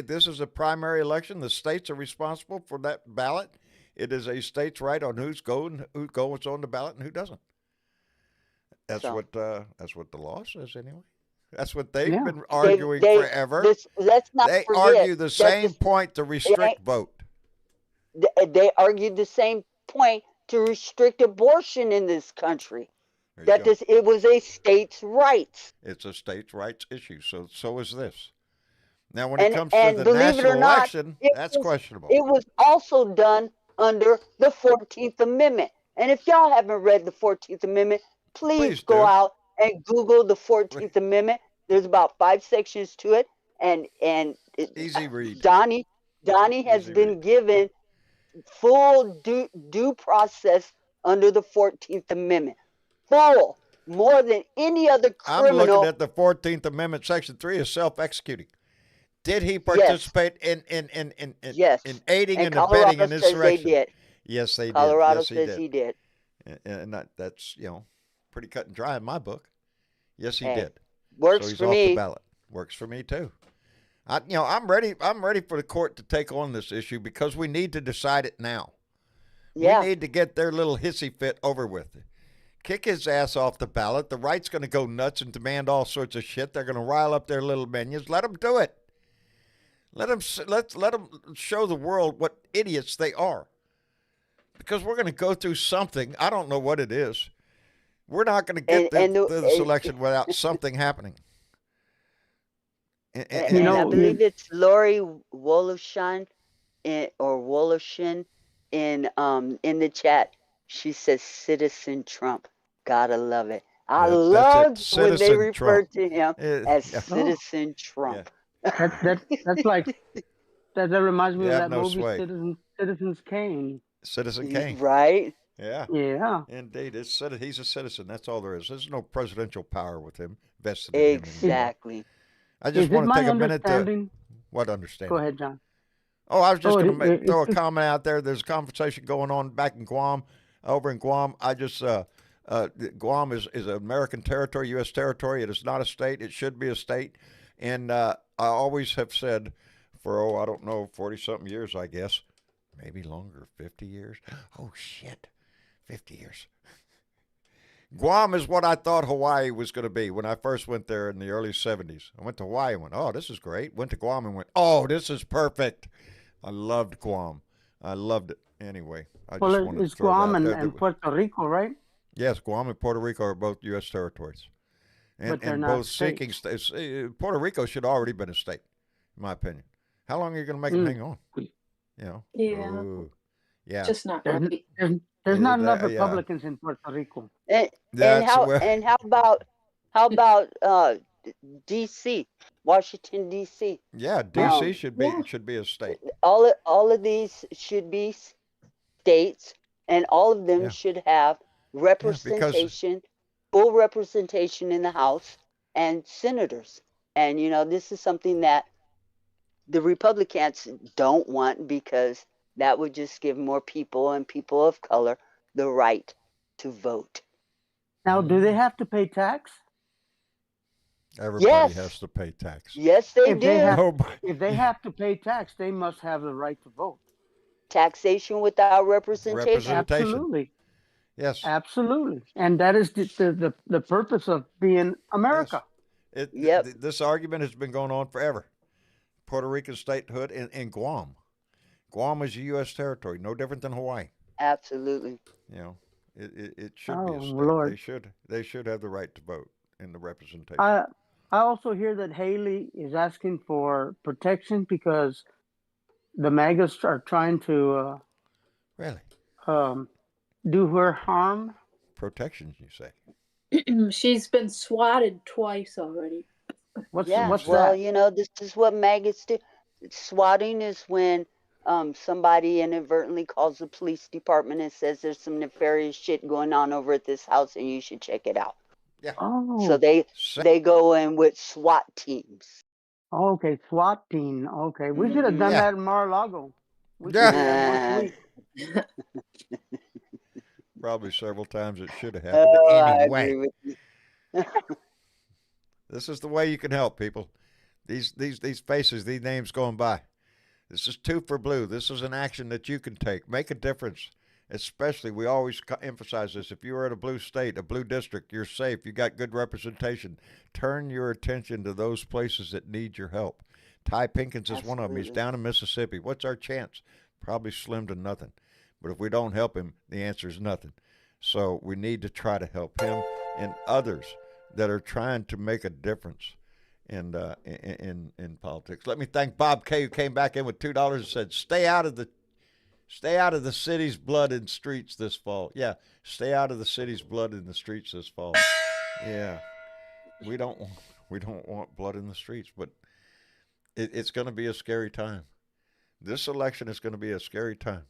This is a primary election. The states are responsible for that ballot. It is a state's right on who goes on the ballot and who doesn't. That's what the law says anyway. That's what they've been arguing forever. Let's not they forget argue the same point to restrict vote. They argued the same point to restrict abortion in this country. It was a state's rights. It's a state's rights issue. So is this. Now, when it comes to the national election, that's questionable. It was also done under the 14th Amendment. And if y'all haven't read the 14th Amendment, please go out and Google the 14th Amendment. There's about 5 sections to it, and easy read. Donnie has been given full due process under the 14th Amendment. Full, more than any other criminal. I'm looking at the 14th Amendment, Section 3 is self-executing. Did he participate in aiding and abetting in insurrection? They did. Yes, they did. Colorado says he did. And that's, you know, pretty cut and dry in my book. Yes, he did. Works so he's for off me. The ballot. Works for me too. I'm ready for the court to take on this issue because we need to decide it now. Yeah. We need to get their little hissy fit over with. Kick his ass off the ballot. The right's going to go nuts and demand all sorts of shit. They're going to rile up their little minions. Let them do it. Let them show the world what idiots they are. Because we're going to go through something. I don't know what it is. We're not going to get this election without something happening. And I believe it's Lori Woloshan in the chat. She says Citizen Trump. Gotta love it. I love when they refer to him as Citizen Trump. Yeah. That's like that reminds me of that movie Citizens Kane. Citizen Kane. Right? Yeah. Yeah. Indeed. He's a citizen. That's all there is. There's no presidential power with him vested in him. Exactly. I just want to take a minute to... What understanding? Go ahead, John. Oh, I was just going to throw a comment out there. There's a conversation going on back in Guam. Over in Guam, Guam is an American territory, U.S. territory. It is not a state. It should be a state. And I always have said for, I don't know, 40-something years, I guess. Maybe longer, 50 years. Oh, shit. 50 years. Guam is what I thought Hawaii was going to be when I first went there in the early 70s. I went to Hawaii and went, oh, this is great. Went to Guam and went, oh, this is perfect. I loved Guam. I loved it. Anyway, it's Guam and Puerto Rico, right? Yes, Guam and Puerto Rico are both U.S. territories. And both seeking states. Puerto Rico should already been a state, in my opinion. How long are you going to make them hang on? You know? Yeah. Ooh. Yeah. Just not There's, right. there's not enough Yeah. Republicans in Puerto Rico. And That's how where- and how about D.C., Washington D.C. Yeah, DC should be a state. All of these should be states, and all of them Yeah. should have representation, full representation in the House and senators. And this is something that the Republicans don't want, because that would just give more people and people of color the right to vote. Now, do they have to pay tax? Everybody Yes. has to pay tax. Yes, they If do. they have- Nobody. If they have to pay tax, they must have the right to vote. Taxation without representation. Absolutely. Yes. Absolutely. And that is the purpose of being America. Yes. Yep. This argument has been going on forever. Puerto Rican statehood in Guam. Guam is a U.S. territory, no different than Hawaii. Absolutely. It should be Oh, a state. Lord. They should have the right to vote in the representation. I also hear that Haley is asking for protection because the MAGAs are trying to Really? do her harm. Protection, you say? She's been swatted twice already. What's well, that? this is what maggots do. Swatting is when somebody inadvertently calls the police department and says there's some nefarious shit going on over at this house and you should check it out. Yeah. Oh. So they go in with SWAT teams. Okay, SWAT team. Okay, we should have done Yeah. that in Mar-a-Lago. We Yeah. should have that once a week. Probably several times it should have happened I anyway. agree with you. This is the way you can help people. These faces, these names going by. This is Two for Blue. This is an action that you can take. Make a difference. Especially, we always emphasize this. If you are in a blue state, a blue district, you're safe. You got good representation. Turn your attention to those places that need your help. Ty Pinkins is one of them. He's down in Mississippi. What's our chance? Probably slim to nothing. But if we don't help him, the answer is nothing. So we need to try to help him and others that are trying to make a difference in politics. Let me thank Bob K, who came back in with $2 and said, "Stay out of the city's blood in streets this fall." Yeah, stay out of the city's blood in the streets this fall. Yeah, we don't want blood in the streets, but it's going to be a scary time. This election is going to be a scary time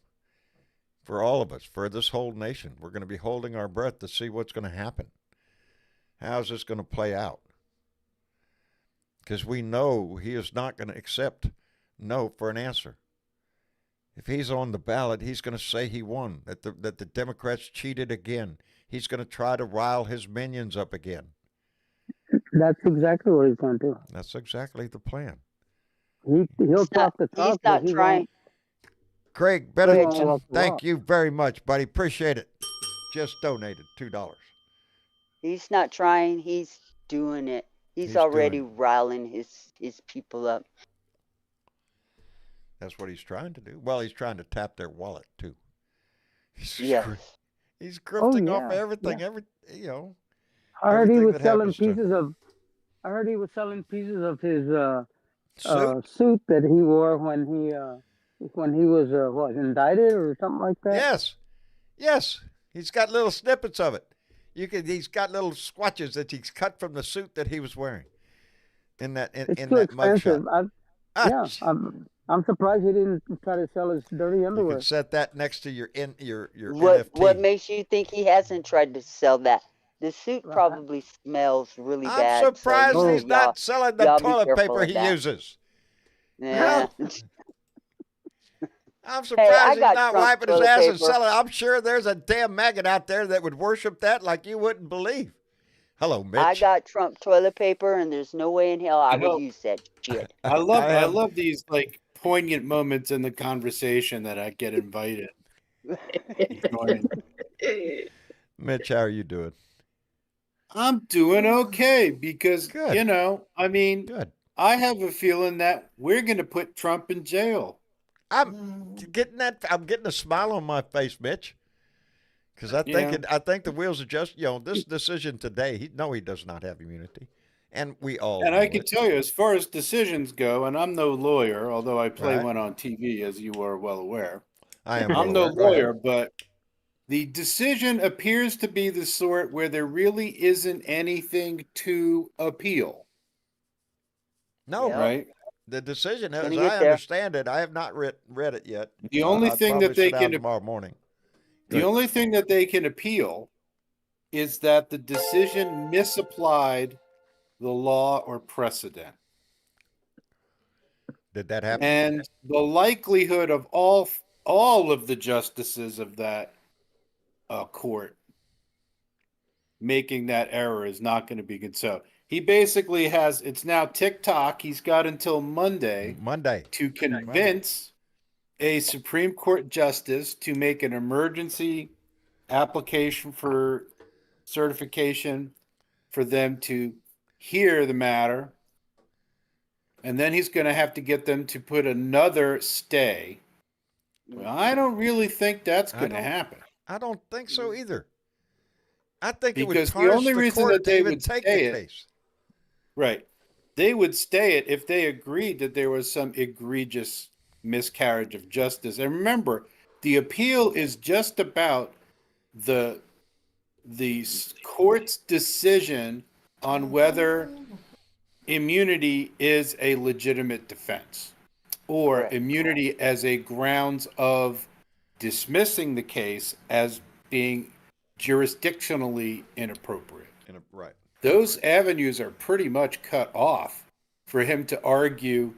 for all of us, for this whole nation. We're going to be holding our breath to see what's going to happen. How's this going to play out? Because we know he is not going to accept no for an answer. If he's on the ballot, he's going to say he won, that the Democrats cheated again. He's going to try to rile his minions up again. That's exactly what he's going to do. That's exactly the plan. He'll talk the talk. He's not trying. Craig Bennington, thank you very much, buddy. Appreciate it. Just donated $2. He's not trying. He's doing it. He's already riling his people up. That's what he's trying to do. Well, he's trying to tap their wallet too. Yes. He's grifting off yeah, everything. yeah. I heard he everything was that selling happens to him. pieces of. I heard he was selling pieces of his Suit? suit that he wore when he was indicted or something like that. Yes. He's got little snippets of it. He's got little swatches that he's cut from the suit that he was wearing. In that It's too that expensive. mugshot. I'm surprised he didn't try to sell his dirty You underwear. can set that next to your What NFT. makes you think he hasn't tried to sell that? The suit probably smells really bad. I'm surprised so, he's not selling the y'all be toilet careful paper of he that. uses. Yeah. I'm surprised I he's got not Trump wiping his toilet ass and paper. selling. I'm sure there's a damn maggot out there that would worship that like you wouldn't believe. Hello, Mitch. I got Trump toilet paper, and there's no way in hell I would use that shit. I love these like poignant moments in the conversation that I get invited. Mitch, how are you doing? I'm doing okay because Good. Good. I have a feeling that we're going to put Trump in jail. I'm getting a smile on my face, Mitch, because I think the wheels are just this decision today. He does not have immunity, and we all. And I can tell you, as far as decisions go, and I'm no lawyer, although I play Right. one on TV, as you are well aware. I am I'm no well aware. Go ahead. lawyer, but the decision appears to be the sort where there really isn't anything to appeal. No, Yep. Right? the decision, as Gonna I get there. understand it, I have not read it yet. The only I'll thing probably that they sit down can tomorrow morning. the Good. only thing that they can appeal is that the decision misapplied the law or precedent. Did that happen? And the likelihood of all of the justices of that court making that error is not going to be good. So he basically has, it's now TikTok. He's got until Monday to convince a Supreme Court justice to make an emergency application for certification for them to hear the matter. And then he's going to have to get them to put another stay. Well, I don't really think that's going to happen. I don't think so either. I think it would Because the tarnish only the reason court that to they even would take stay the it, case. right? They would stay it if they agreed that there was some egregious miscarriage of justice. And remember, the appeal is just about the court's decision on whether immunity is a legitimate defense or immunity as a grounds of dismissing the case as being jurisdictionally inappropriate. Right. Those avenues are pretty much cut off for him to argue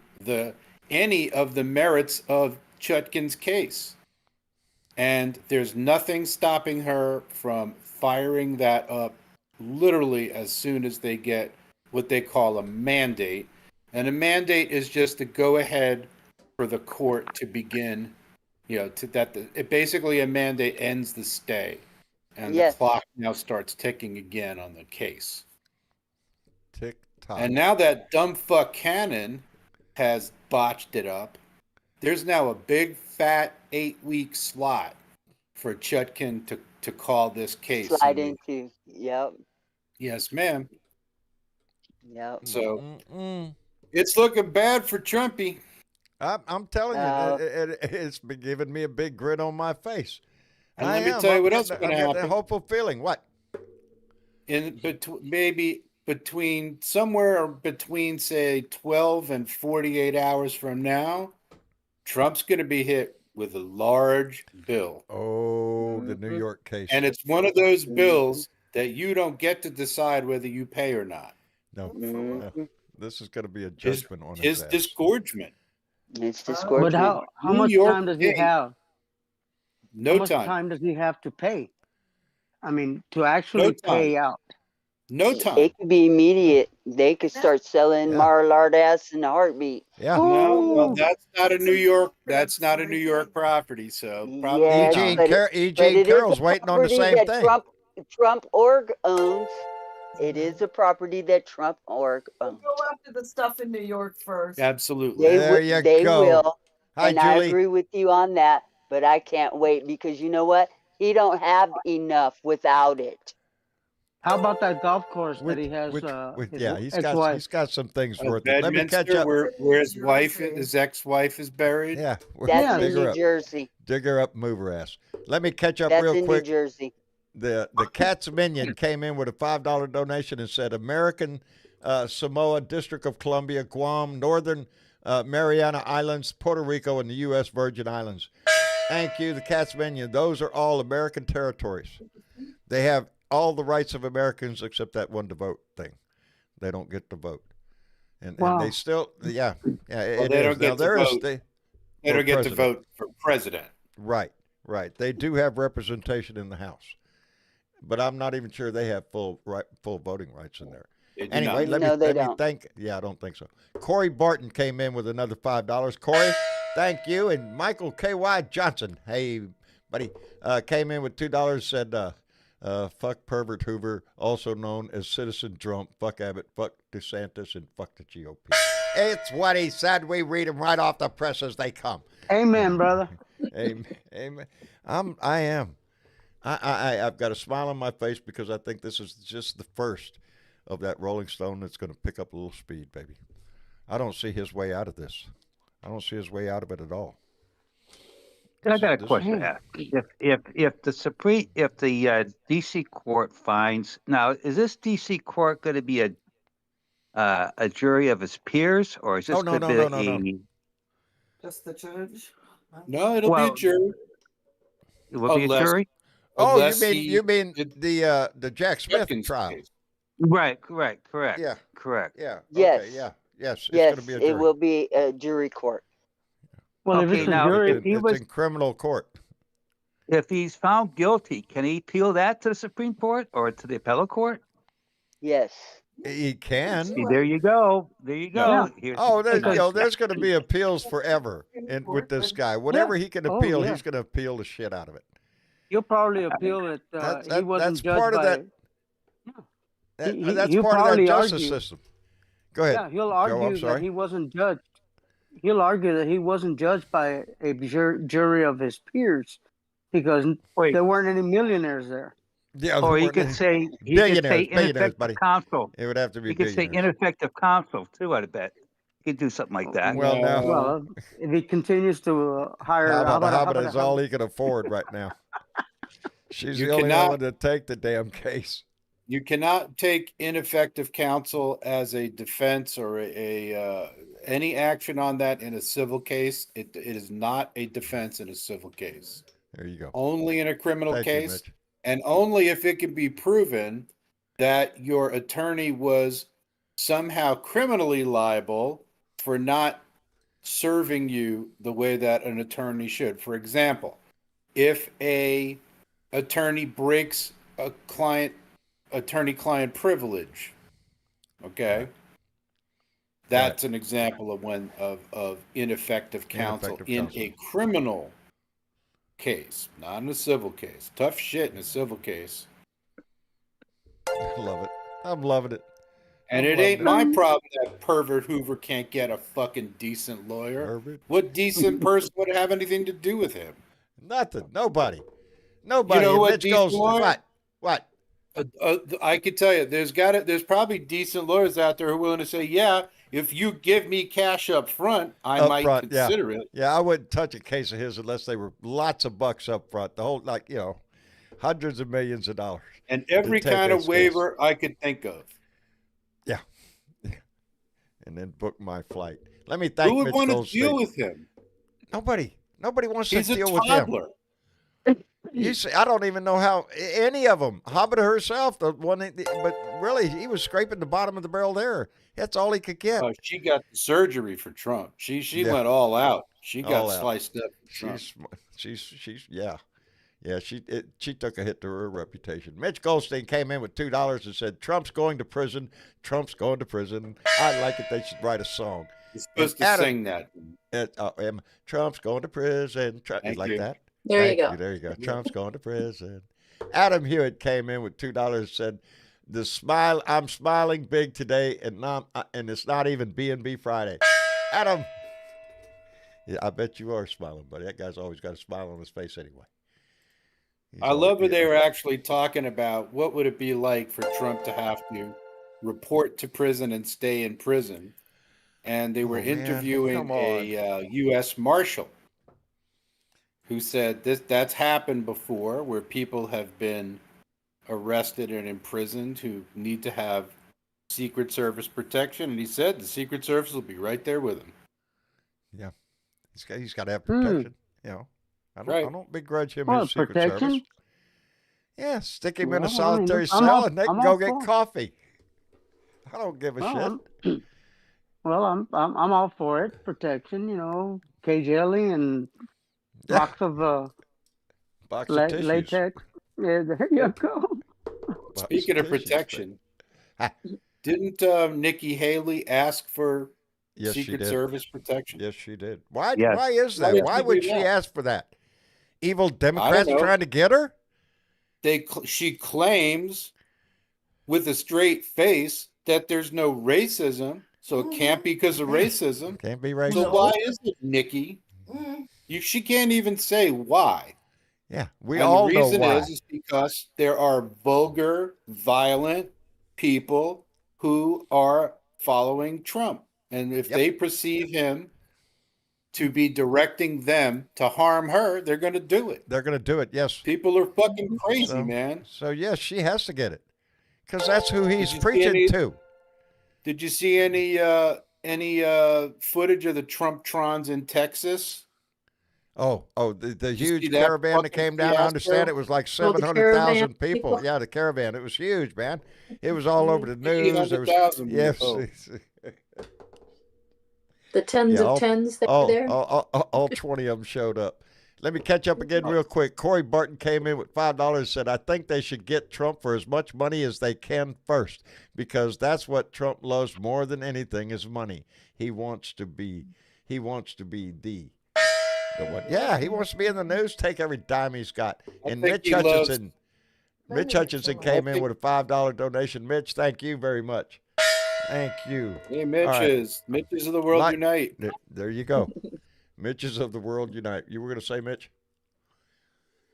any of the merits of Chutkin's case. And there's nothing stopping her from firing that up literally as soon as they get what they call a mandate. And a mandate is just to go ahead for the court to begin, basically a mandate ends the stay. And the clock now starts ticking again on the case. Tick tock. And now that dumb fuck Cannon has botched it up, there's now a big fat 8-week slot for Chutkin to call this case. Slide into. Yep. Yes, ma'am. Yep. So it's looking bad for Trumpy. I'm telling you, it's been giving me a big grin on my face. And let me tell you what else is going to happen. That hopeful feeling. What? Maybe somewhere between, say, 12 and 48 hours from now, Trump's going to be hit with a large bill. Oh, the New York case. And it's one of those bills that you don't get to decide whether you pay or not. No. This is going to be a judgment on his disgorgement. It's disgorgement. But how much time does he have? No How time. much time does he have to pay? I mean, to actually pay out. No time. It could be immediate. They could start selling Mar-a-Lago ass in a heartbeat. Yeah. No, well, that's not a New York. That's not a New York property. So probably E.G. Carroll's waiting on the same thing. Trump Org owns. It is a property that Trump Org owns. Go after the stuff in New York first. Absolutely. They will. Hi, and Julie. I agree with you on that, but I can't wait because you know what? He don't have enough without it. How about that golf course that he has? He's got some things worth it. Let me catch up. Where his ex-wife is buried. Yeah, that's in New Jersey. Dig her up, move her ass. Let me catch up real quick. That's in New Jersey. The Cats Minion came in with a $5 donation and said American Samoa, District of Columbia, Guam, Northern Mariana Islands, Puerto Rico, and the U.S. Virgin Islands. Thank you, the Cats Minion. Those are all American territories. They have all the rights of Americans except that one to vote thing. They don't get to vote. And they still, They don't get to vote for president. Right. They do have representation in the House. But I'm not even sure they have full voting rights in there. Anyway, let me thank. Yeah, I don't think so. Corey Barton came in with another $5. Corey, thank you. And Michael K.Y. Johnson, hey, buddy, came in with $2. Said, fuck Pervert Hoover, also known as Citizen Trump. Fuck Abbott. Fuck DeSantis, and fuck the GOP. It's what he said. We read them right off the press as they come. Amen, brother. Amen. I am. I've got a smile on my face because I think this is just the first of that Rolling Stone that's going to pick up a little speed, baby. I don't see his way out of this. I don't see his way out of it at all. I got a question to ask. If the DC court finds now, is this DC court going to be a jury of his peers, or is this going to be Just the judge? No, it'll be a jury. It will be a jury. Oh, you mean the Jack Smith trial? Case. Right. Correct. Yeah. Correct. Yeah. Yes. Okay, yeah. Yes. Yes, It's going to be a jury. it will be a jury court. Well, if it's a jury, it's in criminal court. If he's found guilty, can he appeal that to the Supreme Court or to the appellate court? Yes. He can. See, there you go. There you go. Yeah. There's going to be appeals forever with this guy. Whatever he can appeal, he's going to appeal the shit out of it. He'll probably appeal it. He wasn't judged part of by that. That's part of that justice system. Go ahead. Yeah, he'll argue that he wasn't judged. He'll argue that he wasn't judged by a jury of his peers because there weren't any millionaires there. Yeah, or he could say ineffective counsel. It would have to be. He could say ineffective counsel too. I bet he could do something like that. Well, if he continues to hire, Habit is all he can afford right now. She's the only one to take the damn case. You cannot take ineffective counsel as a defense or any action on that in a civil case. It is not a defense in a civil case. There you go. Only in a criminal case, and only if it can be proven that your attorney was somehow criminally liable for not serving you the way that an attorney should. For example, if a attorney breaks a attorney-client privilege, okay, that's an example of ineffective counsel in a criminal case, not in a civil case. Tough shit in a civil case. I love it. I'm loving it. And it ain't my problem that pervert Hoover can't get a fucking decent lawyer. Pervert? What decent person would have anything to do with him? Nothing. Nobody. You know what? What? I could tell you, there's probably decent lawyers out there who are willing to say, yeah, if you give me cash up front, I might consider it. Yeah, I wouldn't touch a case of his unless they were lots of bucks up front. The whole, hundreds of millions of dollars. And every kind of waiver I could think of. Yeah. And then book my flight. Let me thank Who would Mitch want Goldstein. to deal with him? Nobody wants He's to deal a toddler. with him. I don't even know how any of them. Hobbit herself, the one, but really, he was scraping the bottom of the barrel there. That's all he could get. She got the surgery for Trump. She went all out. She got sliced up for Trump. She took a hit to her reputation. Mitch Goldstein came in with $2 and said, "Trump's going to prison. Trump's going to prison." I like it. They should write a song. You're supposed to sing that. Trump's going to prison. Like that. There you go. There you go. Trump's going to prison. Adam Hewitt came in with $2 and said, I'm smiling big today, and it's not even B&B Friday. Adam, yeah, I bet you are smiling, buddy. That guy's always got a smile on his face anyway. I love what they were actually talking about. What would it be like for Trump to have to report to prison and stay in prison? And they were interviewing a U.S. Marshal who said that's happened before, where people have been arrested and imprisoned who need to have Secret Service protection. And he said the Secret Service will be right there with him. Yeah. He's got to have protection. I don't begrudge him his Secret Service. Yeah, stick him in a solitary cell and they can go get coffee. I don't give a shit. Well, I'm all for it. Protection, K-jelly and box of latex. Yeah, there you go. Speaking of protection, didn't Nikki Haley ask for Secret Service protection? Yes, she did. Why is that? Why would she ask for that? Evil Democrats trying to get her? She claims with a straight face that there's no racism, so it can't be because of racism. Can't be racist. So why is it, Nikki? She can't even say why. Yeah, we all know why. The reason is because there are vulgar, violent people who are following Trump. And if they perceive him to be directing them to harm her, they're going to do it. They're going to do it, yes. People are fucking crazy, man. So, yes, she has to get it. Because that's who he's preaching to. Did you see any footage of the Trump-trons in Texas? The huge caravan that came down. I understand it was like 700,000 people. Yeah, the caravan. It was huge, man. It was all over the news. There was, yes. The tens of tens that were there. All 20 of them showed up. Let me catch up again real quick. Corey Barton came in with $5 and said, I think they should get Trump for as much money as they can first, because that's what Trump loves more than anything is money. He wants to be the one. Yeah, he wants to be in the news, take every dime he's got. And Mitch Hutchinson came in with a $5 donation. Mitch, thank you very much. Thank you. Hey, Mitches. Right. Mitches of the world unite. There you go. Mitches of the world unite. You were going to say, Mitch?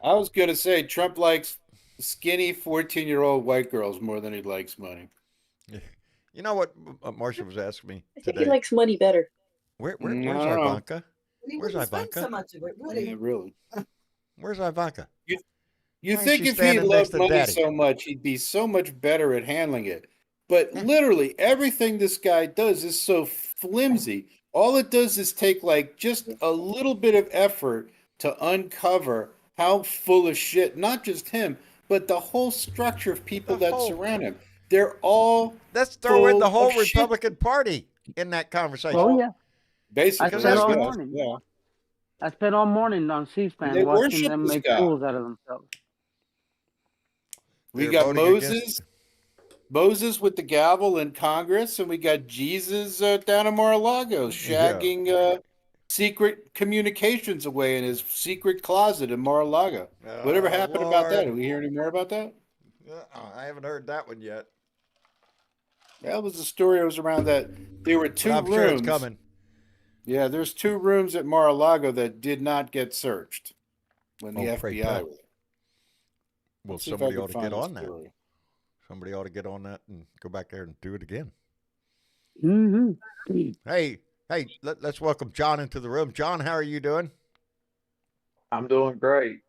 I was going to say Trump likes skinny 14-year-old white girls more than he likes money. You know what Marcia was asking me today? I think he likes money better. Where's Ivanka? Where's Ivanka? So much of it, really. Yeah, really. Where's Ivanka? You think if he loved money so much, he'd be so much better at handling it. But literally everything this guy does is so flimsy. All it does is take like just a little bit of effort to uncover how full of shit, not just him, but the whole structure of people that surround him. They're all Let's throw in the whole Republican Party in that conversation. Oh, yeah. Basically, I spent all morning on C-SPAN watching them make fools out of themselves. We got Moses with the gavel in Congress, and we got Jesus down in Mar-a-Lago shagging secret communications away in his secret closet in Mar-a-Lago. Whatever happened about that? Did we hear any more about that? I haven't heard that one yet. That was the story. It was around that there were two rooms. Sure it's coming. Yeah, there's 2 rooms at Mar-a-Lago that did not get searched when the FBI was there. Well, somebody ought to get on that. Somebody ought to get on that and go back there and do it again. Mm-hmm. Hey, let's welcome John into the room. John, how are you doing? I'm doing great.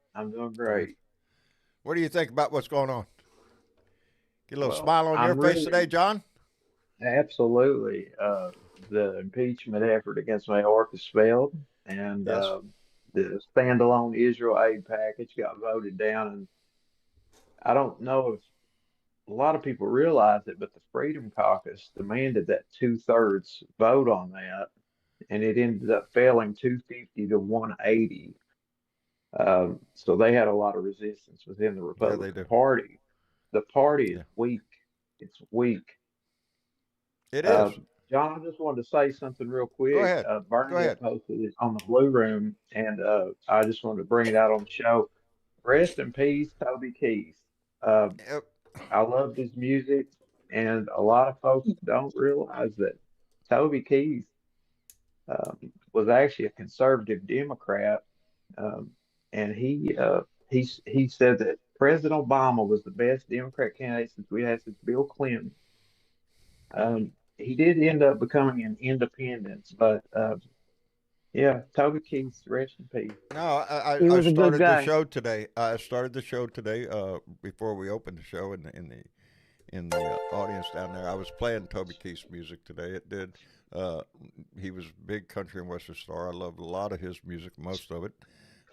What do you think about what's going on? Get a little smile on your face today, John? Absolutely. The impeachment effort against Mayorkas failed, and the standalone Israel aid package got voted down. And I don't know if a lot of people realize it, but the Freedom Caucus demanded that 2/3 vote on that, and it ended up failing 250 to 180. So they had a lot of resistance within the Republican Party. The party is weak. It's weak. It is. John, I just wanted to say something real quick. Go ahead. Bernie posted it on the Blue Room, and I just wanted to bring it out on the show. Rest in peace, Toby Keith. I loved his music, and a lot of folks don't realize that Toby Keith was actually a conservative Democrat, and he said that President Obama was the best Democrat candidate since Bill Clinton. He did end up becoming an independent, but Toby Keith, rest in peace. No, I started the show today. I started the show today before we opened the show in the audience down there. I was playing Toby Keith's music today. It did. He was a big country and western star. I loved a lot of his music, most of it.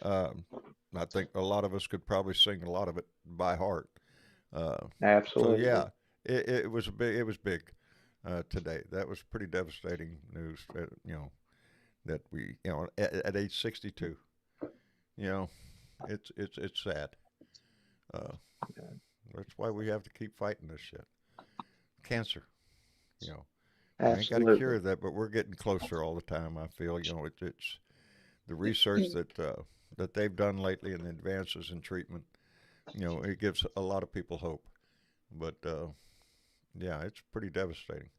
I think a lot of us could probably sing a lot of it by heart. Absolutely. So yeah, it was big. It was big today. That was pretty devastating news. That we, at age 62, it's sad. That's why we have to keep fighting this shit. Cancer, we ain't got a cure of that, but we're getting closer all the time. I feel, it's the research that they've done lately and the advances in treatment. It gives a lot of people hope. But it's pretty devastating.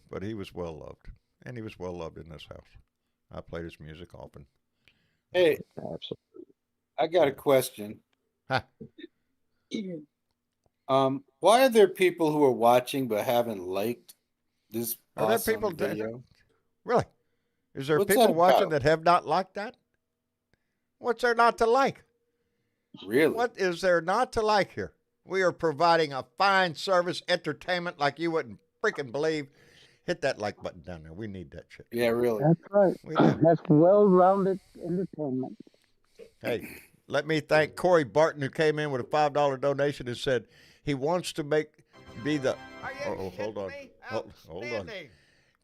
But he was well loved. And he was well loved in this house. I played his music often. Hey, absolutely. I got a question. Huh. Why are there people who are watching but haven't liked this awesome video? Really? Is there What's people that watching about? that have not liked that? What's there not to like? Really? What is there not to like here? We are providing a fine service, entertainment like you wouldn't freaking believe. Hit that like button down there. We need that shit. Yeah, really. That's right. We do. That's well-rounded entertainment. Hey, let me thank Corey Barton, who came in with a $5 donation and said he wants to be the. Oh, hold on. Hold on.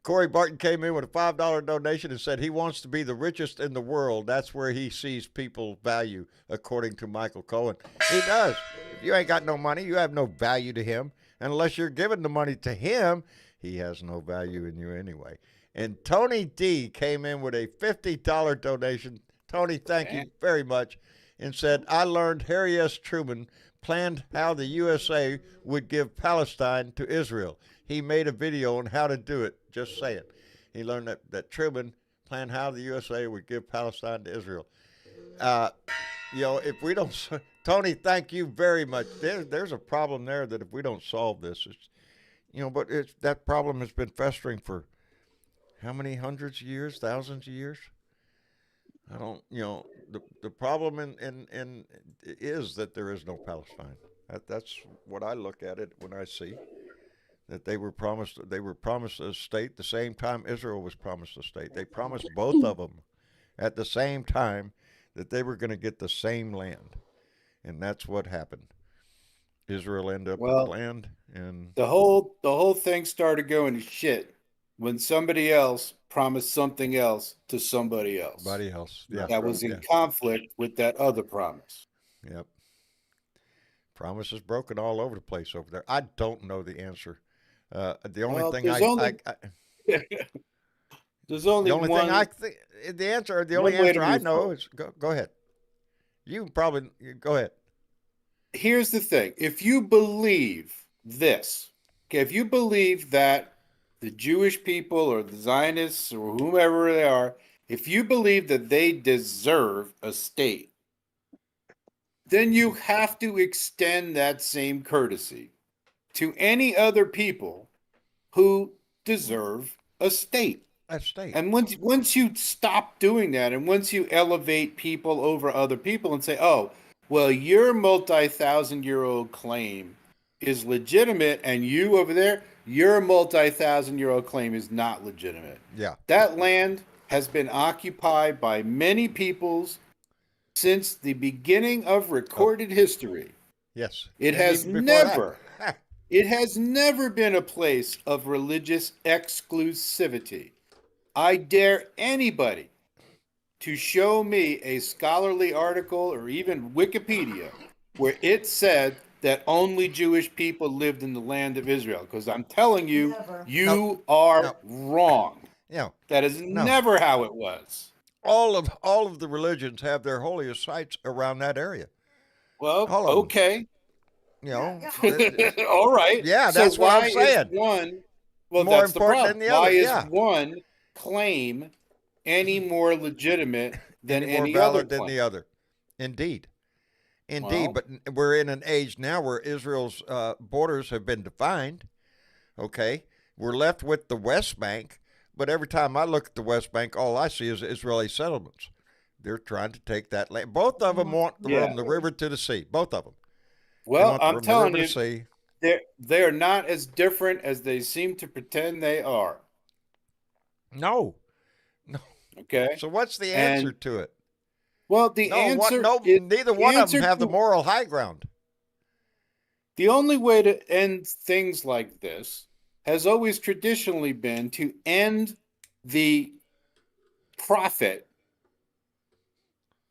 Corey Barton came in with a $5 donation and said he wants to be the richest in the world. That's where he sees people value, according to Michael Cohen. He does. If you ain't got no money, you have no value to him. Unless you're giving the money to him, he has no value in you anyway. And Tony D came in with a $50 donation. Tony, thank you very much. And said, I learned Harry S. Truman planned how the USA would give Palestine to Israel. He made a video on how to do it. Just saying. He learned that Truman planned how the USA would give Palestine to Israel. If we don't, Tony, thank you very much. There's a problem there that if we don't solve this, that problem has been festering for how many hundreds of years, thousands of years? I don't, the problem is that there is no Palestine. That's what I look at it when I see that they were promised a state the same time Israel was promised a state. They promised both of them at the same time that they were going to get the same land, and that's what happened. Israel ended up with land, and the whole thing started going to shit when somebody else promised something else to somebody else. Somebody else, yeah, that was in conflict with that other promise. Yep. Promises broken all over the place over there. I don't know the answer. The only thing there's only the answer I know is go ahead. You probably go ahead. Here's the thing: if you believe this, okay, if you believe that the Jewish people or the Zionists or whomever they are, if you believe that they deserve a state, then you have to extend that same courtesy to any other people who deserve a state. A state. And once you stop doing that, and once you elevate people over other people and say, oh, well, your multi-thousand-year-old claim is legitimate, and you over there, your multi-thousand-year-old claim is not legitimate. Yeah. That land has been occupied by many peoples since the beginning of recorded history. Yes. It has never been a place of religious exclusivity. I dare anybody to show me a scholarly article or even Wikipedia where it said that only Jewish people lived in the land of Israel. Because I'm telling you, you are wrong. Yeah. That is never how it was. All of the religions have their holiest sites around that area. Well, okay. All right. Yeah, that's what I'm saying. More that's important than the other. Why is one claim any more legitimate than any more valid than the other? Indeed. But we're in an age now where Israel's borders have been defined. Okay, we're left with the West Bank, but every time I look at the West Bank, all I see is Israeli settlements. They're trying to take that land. Both of them want from the river to the sea. Both of them. Well, I'm telling you, they're not as different as they seem to pretend they are. No. Okay. So what's the answer to it? Well, answer neither one of them have the moral high ground. The only way to end things like this has always traditionally been to end the profit.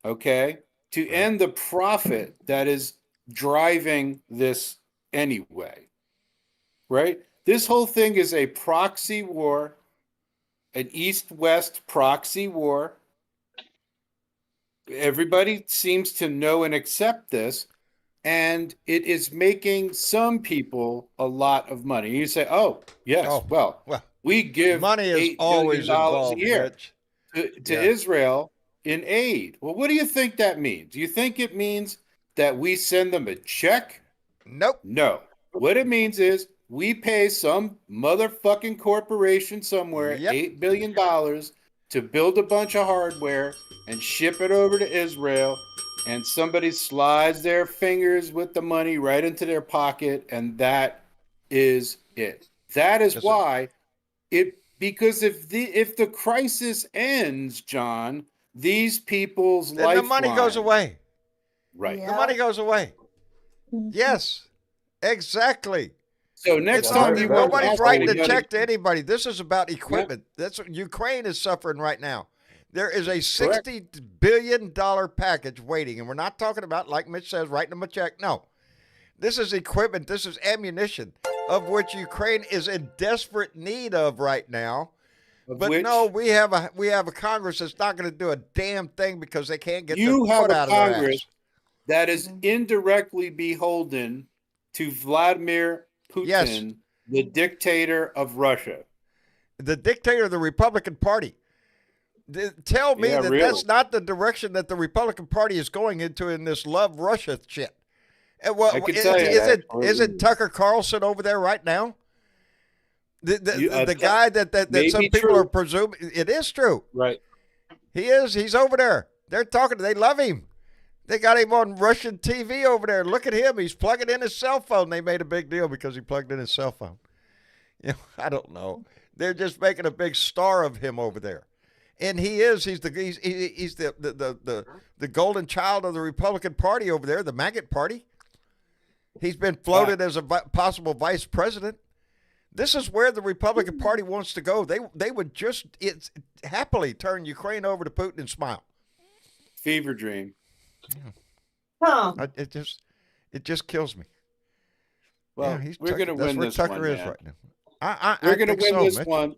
Okay? To end the profit that is driving this anyway. Right? This whole thing is a proxy war, an East-West proxy war. Everybody seems to know and accept this, and it is making some people a lot of money. You say, "Oh, yes, well, we give money is $8 always billion involved, a year Rich. to Israel in aid." Well, what do you think that means? Do you think it means that we send them a check? Nope. No. What it means is we pay some motherfucking corporation somewhere $8 billion to build a bunch of hardware and ship it over to Israel, and somebody slides their fingers with the money right into their pocket, and that is it. That is why because if the crisis ends, John, these people's then the money goes away. Right. Yeah. The money goes away. Yes, exactly. So next time nobody's writing a check to anybody. This is about equipment. That's what Ukraine is suffering right now. There is a $60 billion package waiting, and we're not talking about, like Mitch says, writing them a check. No, this is equipment. This is ammunition, of which Ukraine is in desperate need of right now. No, we have a Congress that's not going to do a damn thing because they can't get their foot out of their ass. You have a Congress that is indirectly beholden to Vladimir Putin, the dictator of Russia. The dictator of the Republican Party. Tell me that's not the direction that the Republican Party is going into in this love Russia shit. Well, is it Tucker Carlson over there right now? The guy that some people are presuming, it is true. Right. He is. He's over there. They're talking. They love him. They got him on Russian TV over there. Look at him. He's plugging in his cell phone. They made a big deal because he plugged in his cell phone. I don't know. They're just making a big star of him over there. And he is. He's the golden child of the Republican Party over there, the maggot party. He's been floated as a possible vice president. This is where the Republican Party wants to go. They would just happily turn Ukraine over to Putin and smile. Fever dream. Yeah. It just kills me. Well, we're going to win this one. Tucker is right now. We're going to win this one.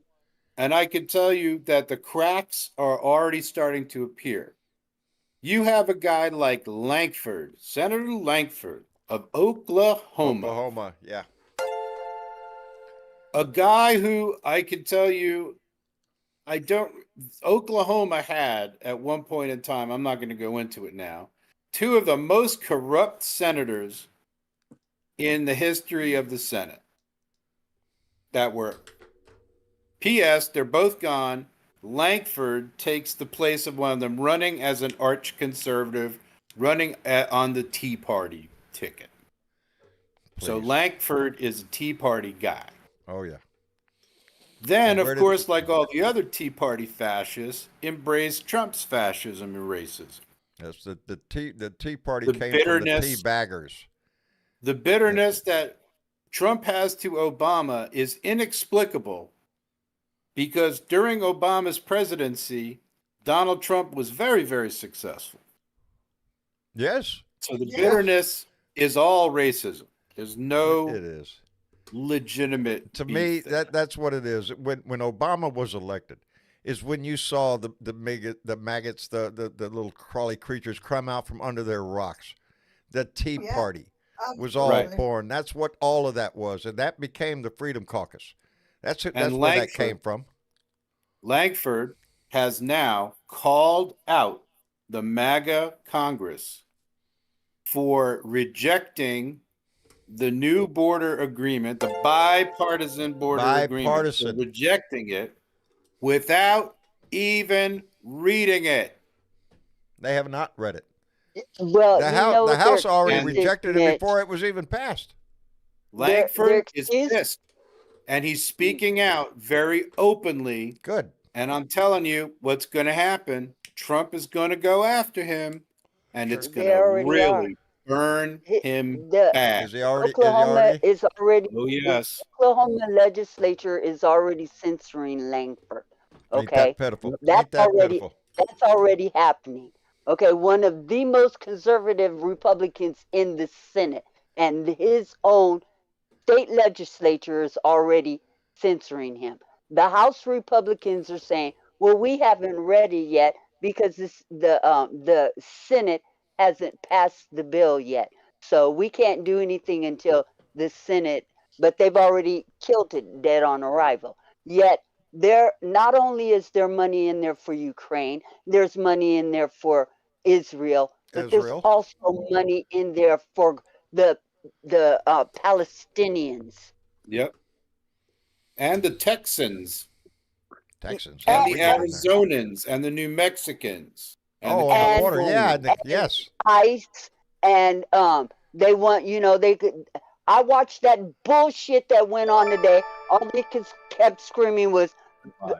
And I can tell you that the cracks are already starting to appear. You have a guy like Lankford, Senator Lankford of Oklahoma. Oklahoma, yeah. A guy who I can tell you, Oklahoma had at one point in time, I'm not going to go into it now, two of the most corrupt senators in the history of the Senate that were. P.S. They're both gone. Lankford takes the place of one of them, running as an arch conservative, running on the Tea Party ticket. Please. So Lankford is a Tea Party guy. Oh, yeah. Then, of course, like all the other Tea Party fascists, embrace Trump's fascism and racism. Yes, the Tea Party came from the tea baggers. The bitterness that Trump has to Obama is inexplicable. Because during Obama's presidency, Donald Trump was very, very successful. Yes. So the bitterness is all racism. There's no legitimate. To me, that's what it is. When Obama was elected, is when you saw the maggots, the little crawly creatures come out from under their rocks. The Tea Party was all born. That's what all of that was, and that became the Freedom Caucus. That's where that came from. Lankford has now called out the MAGA Congress for rejecting the new border agreement, the bipartisan border agreement, for rejecting it without even reading it. They have not read it. Well, the House already rejected it before it was even passed. Lankford is pissed. And he's speaking out very openly. Good. And I'm telling you what's going to happen. Trump is going to go after him, and it's going to really burn him bad. Oklahoma is already. Oh, yes. Oklahoma legislature is already censoring Lankford. Okay. Ain't that pitiful? That's already happening. Okay. One of the most conservative Republicans in the Senate and his own state legislature is already censoring him. The House Republicans are saying, well, we haven't read it yet because the Senate hasn't passed the bill yet. So we can't do anything until the Senate, but they've already killed it dead on arrival. Yet not only is there money in there for Ukraine, there's money in there for Israel, but there's also money in there for the Palestinians. Yep. And the Texans. Texans. And we the got 'em there. Arizonans and the New Mexicans. And Oh, the on the water, Californians. yeah, yes. ICE, and they want, they could. I watched that bullshit that went on today. All they kept screaming was,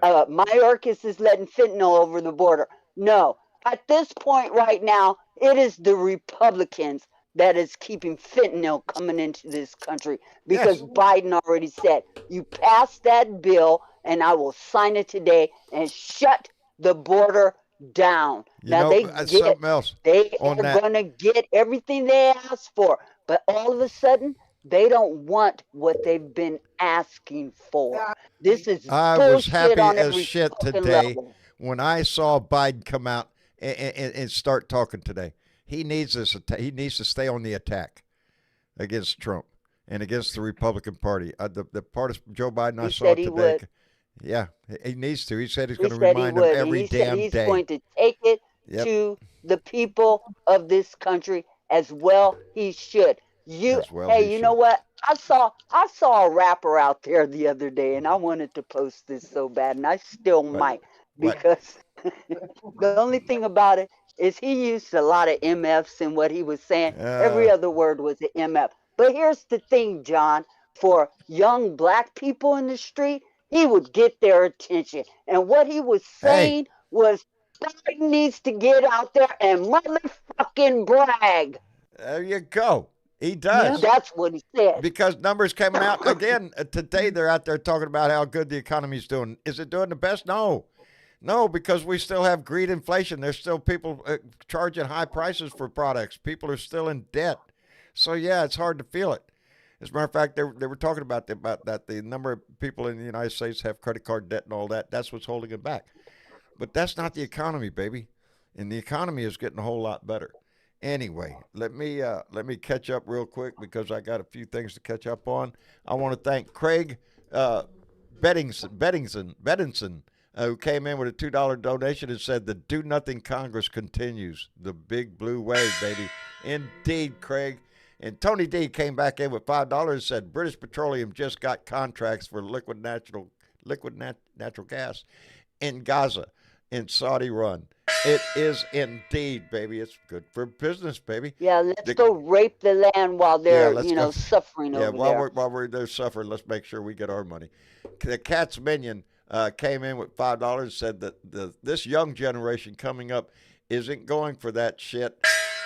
Mayorkas is letting fentanyl over the border. No, at this point right now, it is the Republicans that is keeping fentanyl coming into this country because Biden already said, you pass that bill and I will sign it today and shut the border down. Now something else they on are that. going to get everything they asked for, but all of a sudden they don't want what they've been asking for. This is I bullshit was happy on as every shit fucking today level. when I saw Biden come out and start talking today. He needs this. He needs to stay on the attack against Trump and against the Republican Party. The part of Joe Biden I saw today. Would. Yeah, he needs to. He said he's going to remind them every damn he's day. He's going to take it to the people of this country as well. He should. You know what? I saw a rapper out there the other day, and I wanted to post this so bad, and I still might, because the only thing about it is he used a lot of MFs in what he was saying. Every other word was an MF. But here's the thing, John. For young black people in the street, he would get their attention. And what he was saying was, Biden needs to get out there and motherfucking brag. There you go. He does. Yeah. That's what he said. Because numbers came out again today. They're out there talking about how good the economy's doing. Is it doing the best? No, because we still have greed inflation. There's still people charging high prices for products. People are still in debt. So yeah, it's hard to feel it. As a matter of fact, they were talking about that. The number of people in the United States have credit card debt and all that. That's what's holding it back. But that's not the economy, baby. And the economy is getting a whole lot better. Anyway, let me catch up real quick because I got a few things to catch up on. I want to thank Craig Beddingson, who came in with a $2 donation and said the Do Nothing Congress continues. The big blue wave, baby. Indeed, Craig. And Tony D came back in with $5 and said British Petroleum just got contracts for liquid natural gas in Gaza, in Saudi Run. It is indeed, baby. It's good for business, baby. Yeah, let's go rape the land while they're, suffering over there. While they're suffering, let's make sure we get our money. The Cat's Minion came in with $5 and said that this young generation coming up isn't going for that shit.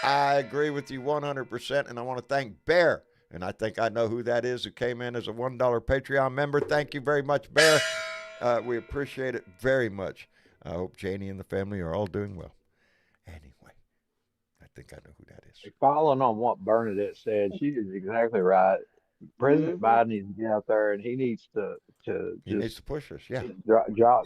I agree with you 100%, and I want to thank Bear, and I think I know who that is, who came in as a $1 Patreon member. Thank you very much, Bear. We appreciate it very much. I hope Janie and the family are all doing well. Anyway, I think I know who that is. Following on what Bernadette said, she is exactly right. President Biden needs to get out there, and he needs to push us. Yeah, drop,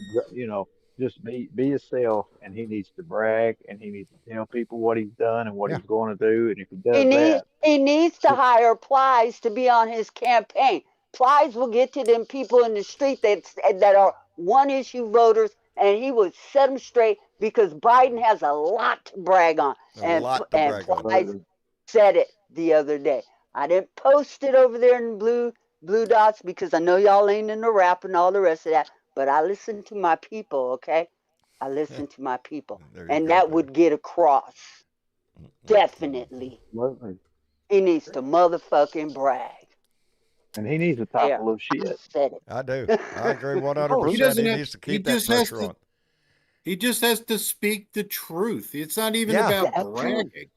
just be himself, and he needs to brag, and he needs to tell people what he's done and what he's going to do. And if he does he needs to hire Plies to be on his campaign. Plies will get to them people in the street that are one-issue voters, and he would set them straight because Biden has a lot to brag on. And Plies said it the other day. I didn't post it over there in blue dots because I know y'all ain't into rap and all the rest of that. But I listen to my people, okay? I listen to my people. And that would get across. Definitely. He needs to motherfucking brag. And he needs to talk a little shit. I do. I agree 100%. He needs to keep that pressure on. He just has to speak the truth. It's not even about bragging.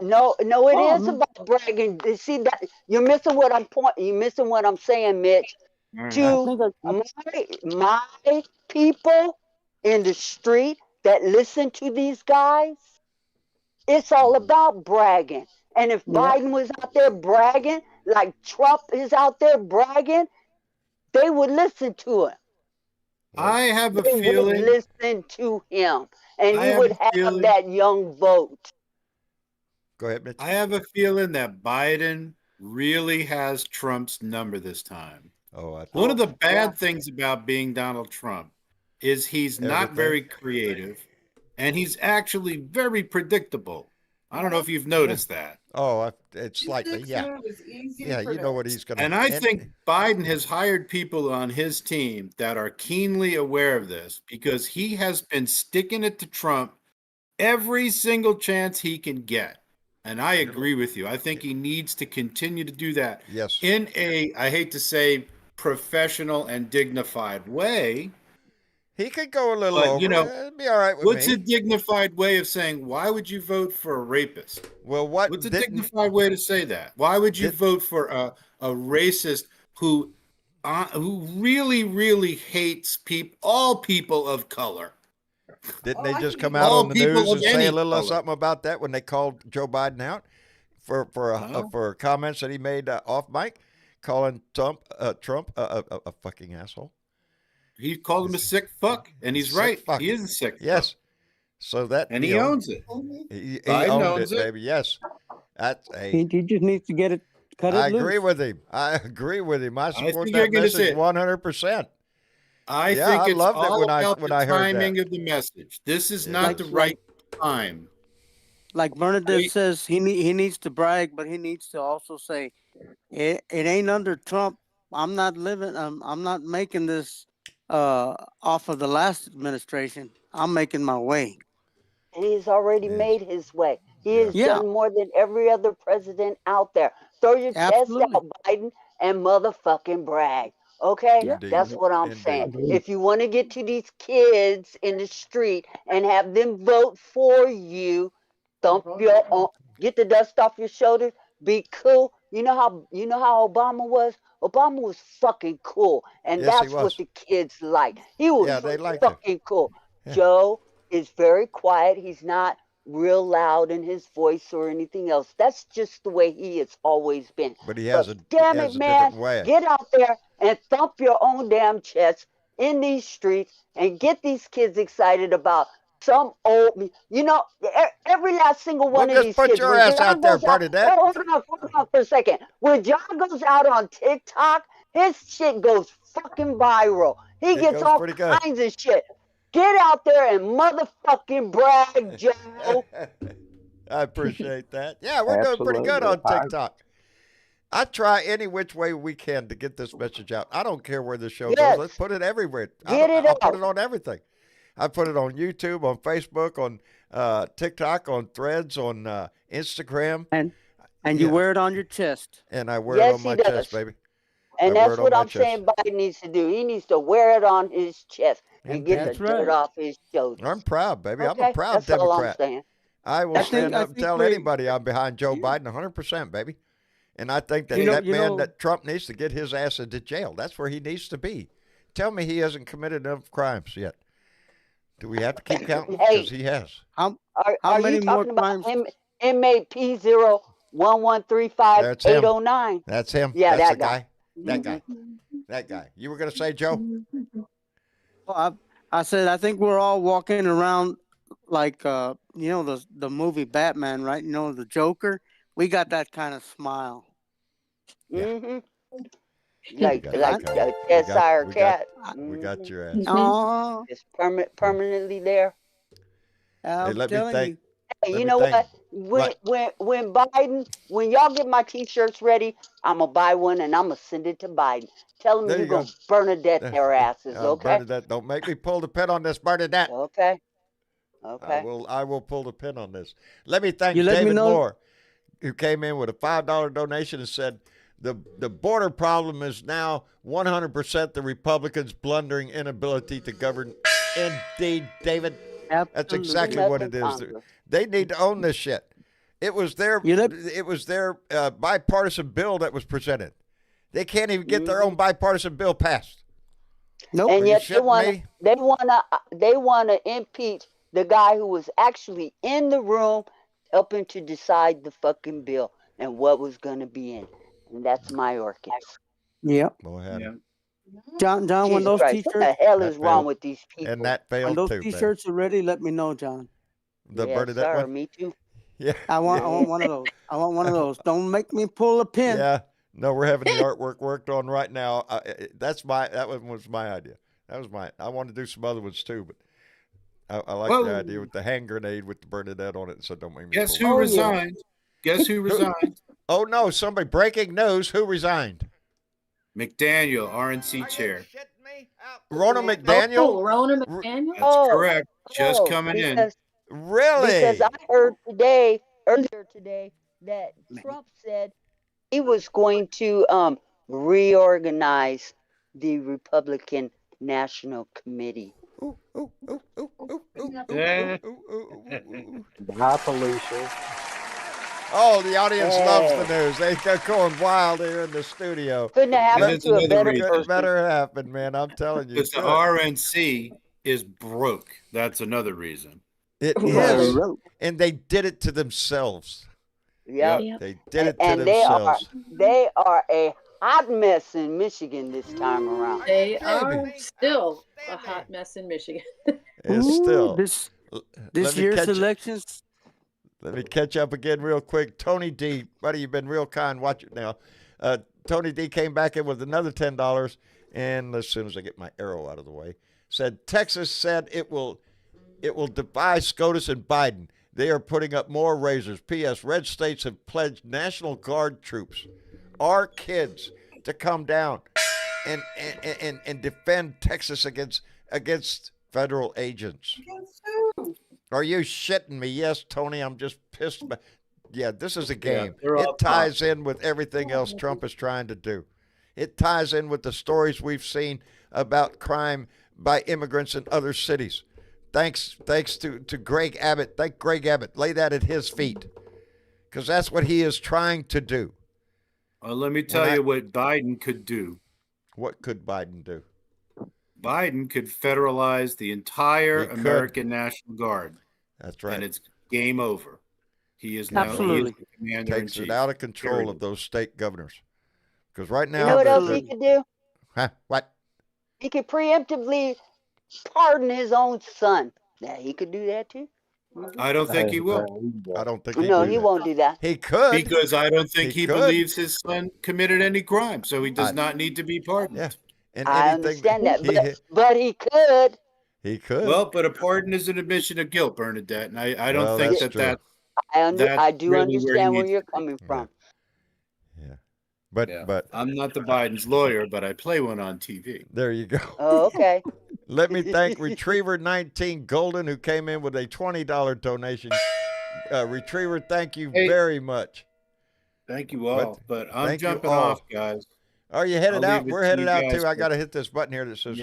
No, it is about bragging. See that you're missing what I'm saying, Mitch. To my people in the street that listen to these guys, it's all about bragging. And if Biden was out there bragging, like Trump is out there bragging, they would listen to him. I have a feeling. They would listen to him, and he would have that young vote. Go ahead, Mitch. I have a feeling that Biden really has Trump's number this time. One of the bad things about being Donald Trump is he's not very creative, and he's actually very predictable. I don't know if you've noticed that. Oh, it's slightly, yeah. Yeah, you know what he's going to... And I think Biden has hired people on his team that are keenly aware of this because he has been sticking it to Trump every single chance he can get. And I agree with you. I think he needs to continue to do that. Yes. In a, I hate to say, professional and dignified way. He could go a little over. It'd be all right with what's me. A dignified way of saying, why would you vote for a rapist? Well, what's a dignified way to say that? Why would you vote for a racist who really, really hates all people of color? Didn't they just come out on the news and say a little something about that when they called Joe Biden out for comments that he made off mic, calling Trump a fucking asshole? He called him a sick fuck, and he's right. Fuck. He is a sick yes. fuck. So that and he owns it. He owns it, baby. Yes. That's he just needs to get it cut. I agree with him. I support that message 100%. I think it's all about the timing of the message. This is not the right time. Like Bernadette says, he needs to brag, but he needs to also say, it ain't under Trump. I'm not making this off of the last administration. I'm making my way. He's already made his way. He has done more than every other president out there. Throw your chest out, Biden, and motherfucking brag. Okay? Yeah. That's what I'm saying. If you want to get to these kids in the street and have them vote for you, get the dust off your shoulders, be cool. You know how Obama was? Obama was fucking cool. And that's what the kids like. He was fucking cool. Yeah. Joe is very quiet. He's not real loud in his voice or anything else. That's just the way he has always been. But he has different way. Get out there and thump your own damn chest in these streets and get these kids excited about some old, every last single one of these kids. Put your ass out there, Bernadette. Hold on for a second. When John goes out on TikTok, his shit goes fucking viral. He gets all kinds of shit. Get out there and motherfucking brag, Joe. I appreciate that. Yeah, we're doing pretty good on TikTok. I try any which way we can to get this message out. I don't care where the show goes. Let's put it everywhere. I'll put it on everything. I put it on YouTube, on Facebook, on TikTok, on Threads, on Instagram. And you wear it on your chest. And I wear it on my chest, baby. And that's what I'm saying Biden needs to do. He needs to wear it on his chest and get the dirt off his shoulders. I'm proud, baby. Okay? I'm a proud Democrat. All I'm saying. I will stand up and tell anybody I'm behind Joe Biden 100%, baby. And I think that that Trump needs to get his ass into jail. That's where he needs to be. Tell me he hasn't committed enough crimes yet. Do we have to keep counting? Because he has. How many more crimes? Inmate P01135-809. That's him. Yeah, that's the guy. That guy. That guy. You were going to say, Joe? Well, I said I think we're all walking around like the movie Batman, right? The Joker. We got that kind of smile. Mm-hmm. Like a Cheshire cat. We got your ass. Oh, it's permanently there. Hey, let me think. Hey, you know what? When Biden, when y'all get my T-shirts ready, I'm gonna buy one and I'm gonna send it to Biden. Tell them you're gonna Bernadette their asses, okay? Bernadette, don't make me pull the pin on this, Bernadette. Okay. I will pull the pin on this. Let me thank David Moore, who came in with a $5 donation and said, the border problem is now 100% the Republicans' blundering inability to govern. Indeed, David. Absolutely. That's exactly what it is. They need to own this shit. It was their bipartisan bill that was presented. They can't even get their own bipartisan bill passed. Nope. And yet they wanna impeach the guy who was actually in the room helping to decide the fucking bill and what was going to be in it. And that's Mayorkas. Yep. Go ahead. Yeah. John, when those T-shirts... What the hell is wrong with these people? And that failed too. When those T-shirts are ready, let me know, John. Bernadette one? Me too. Yeah. I want one of those. I want one of those. Don't make me pull a pin. Yeah. No, we're having the artwork worked on right now. That one was my idea. I want to do some other ones too, but I like the idea with the hand grenade with the Bernadette on it, and so don't make me. Guess who resigned? Guess who resigned? Oh no! Somebody breaking news. Who resigned? McDaniel, RNC chair. Rona McDaniel. Oh, Rona McDaniel. That's correct. Just coming in. Really? Because I heard earlier today, that Trump said he was going to reorganize the Republican National Committee. Hi, Felicia. Oh, the audience loves the news. They're going wild here in the studio. Couldn't have happened to a better person. Better happen, man. I'm telling you. Because the RNC is broke. That's another reason. It is. And they did it to themselves. Yeah. They did it to themselves. They are a hot mess in Michigan this time around. They are still a hot mess in Michigan. It's still. This year's elections. Let me catch up again real quick. Tony D, buddy, you've been real kind. Watch it now. Tony D came back in with another $10, and as soon as I get my arrow out of the way, said Texas said it will defy SCOTUS and Biden. They are putting up more razors. P.S. Red states have pledged National Guard troops, our kids, to come down and defend Texas against federal agents. Are you shitting me? Yes, Tony, I'm just pissed. Yeah, this is a game. It ties in with everything else Trump is trying to do. It ties in with the stories we've seen about crime by immigrants in other cities. Thanks to Greg Abbott. Thank Greg Abbott. Lay that at his feet, because that's what he is trying to do. Let me tell you what Biden could do. What could Biden do? Biden could federalize the entire American National Guard. That's right. And it's game over. He is now the commander in chief. Takes it out of control of those state governors. Because right now, you know what else he could do? Huh? What? He could preemptively pardon his own son. Yeah, he could do that too. I don't think he will. I don't think he won't do that. He could. Because I don't think he believes his son committed any crime, so he does not need to be pardoned. Yeah. And I understand that, but he could. He could. Well, but a pardon is an admission of guilt, Bernadette, and I don't think that's I do really understand where you're coming from. Yeah. But I'm not the Biden's lawyer, but I play one on TV. There you go. Oh, okay. Let me thank Retriever 19 Golden, who came in with a $20 donation. Retriever, thank you very much. Thank you all. But I'm jumping off, guys. Are you headed out? We're headed out too. I got to hit this button here that says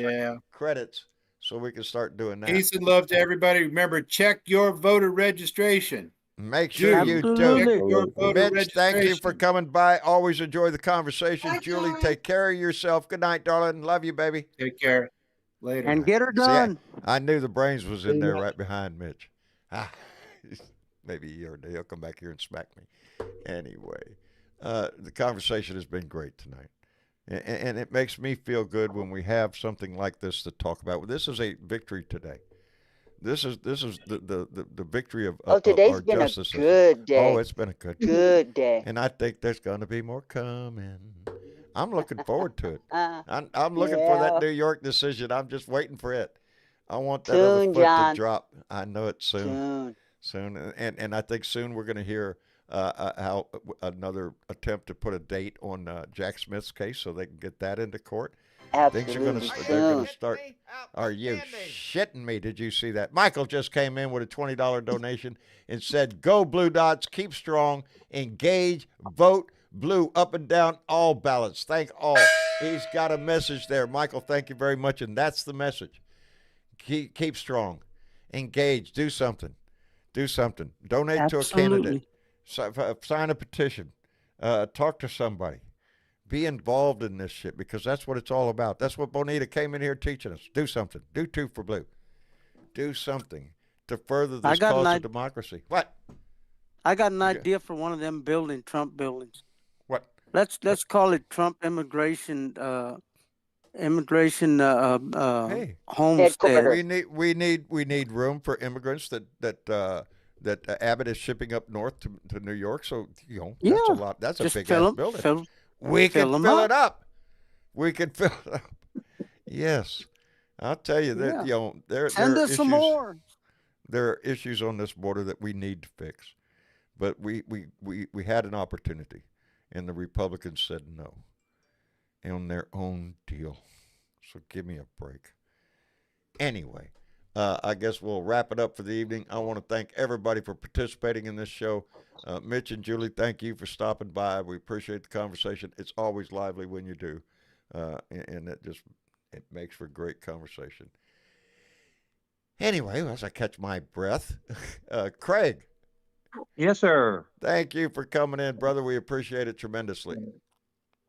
credits so we can start doing that. Peace and love to everybody. Remember, check your voter registration. Make sure you do. Mitch, thank you for coming by. Always enjoy the conversation. Bye, Julie, take care of yourself. Good night, darling. Love you, baby. Take care. Later. And get her done. See, I knew the brains was in there right behind Mitch. Maybe a year or two. He'll come back here and smack me. Anyway, the conversation has been great tonight. And it makes me feel good when we have something like this to talk about. This is a victory today. This is the victory of today's our been justice a good day. Oh, it's been a good day. And I think there's going to be more coming. I'm looking forward to it. I'm looking for that New York decision. I'm just waiting for it. I want that other foot to drop. I know it soon. And I think soon we're going to hear how another attempt to put a date on Jack Smith's case so they can get that into court. Absolutely. They're going to start. Are you shitting me? Did you see that? Michael just came in with a $20 donation and said, "Go Blue Dots, keep strong, engage, vote blue up and down all ballots." Thank all. He's got a message there. Michael, thank you very much. And that's the message. Keep strong, engage, do something. Donate to a candidate. Sign a petition. Talk to somebody. Be involved in this shit, because that's what it's all about. That's what Bonita came in here teaching us. Do something. Do two for blue. Do something to further this cause of democracy. What? I got an idea for one of them Trump buildings. What? Let's call it Trump immigration homestead. We need room for immigrants that Abbott is shipping up north to New York. So that's a lot. That's a big ass building. We can fill it up. We can fill it up. Yes, I'll tell you that. There Send are us some more. There are issues on this border that we need to fix. But we had an opportunity, and the Republicans said no on their own deal. So give me a break. Anyway, I guess we'll wrap it up for the evening. I want to thank everybody for participating in this show. Mitch and Julie, thank you for stopping by. We appreciate the conversation. It's always lively when you do, and it makes for great conversation. Anyway, as I catch my breath, Craig. Yes, sir. Thank you for coming in, brother. We appreciate it tremendously.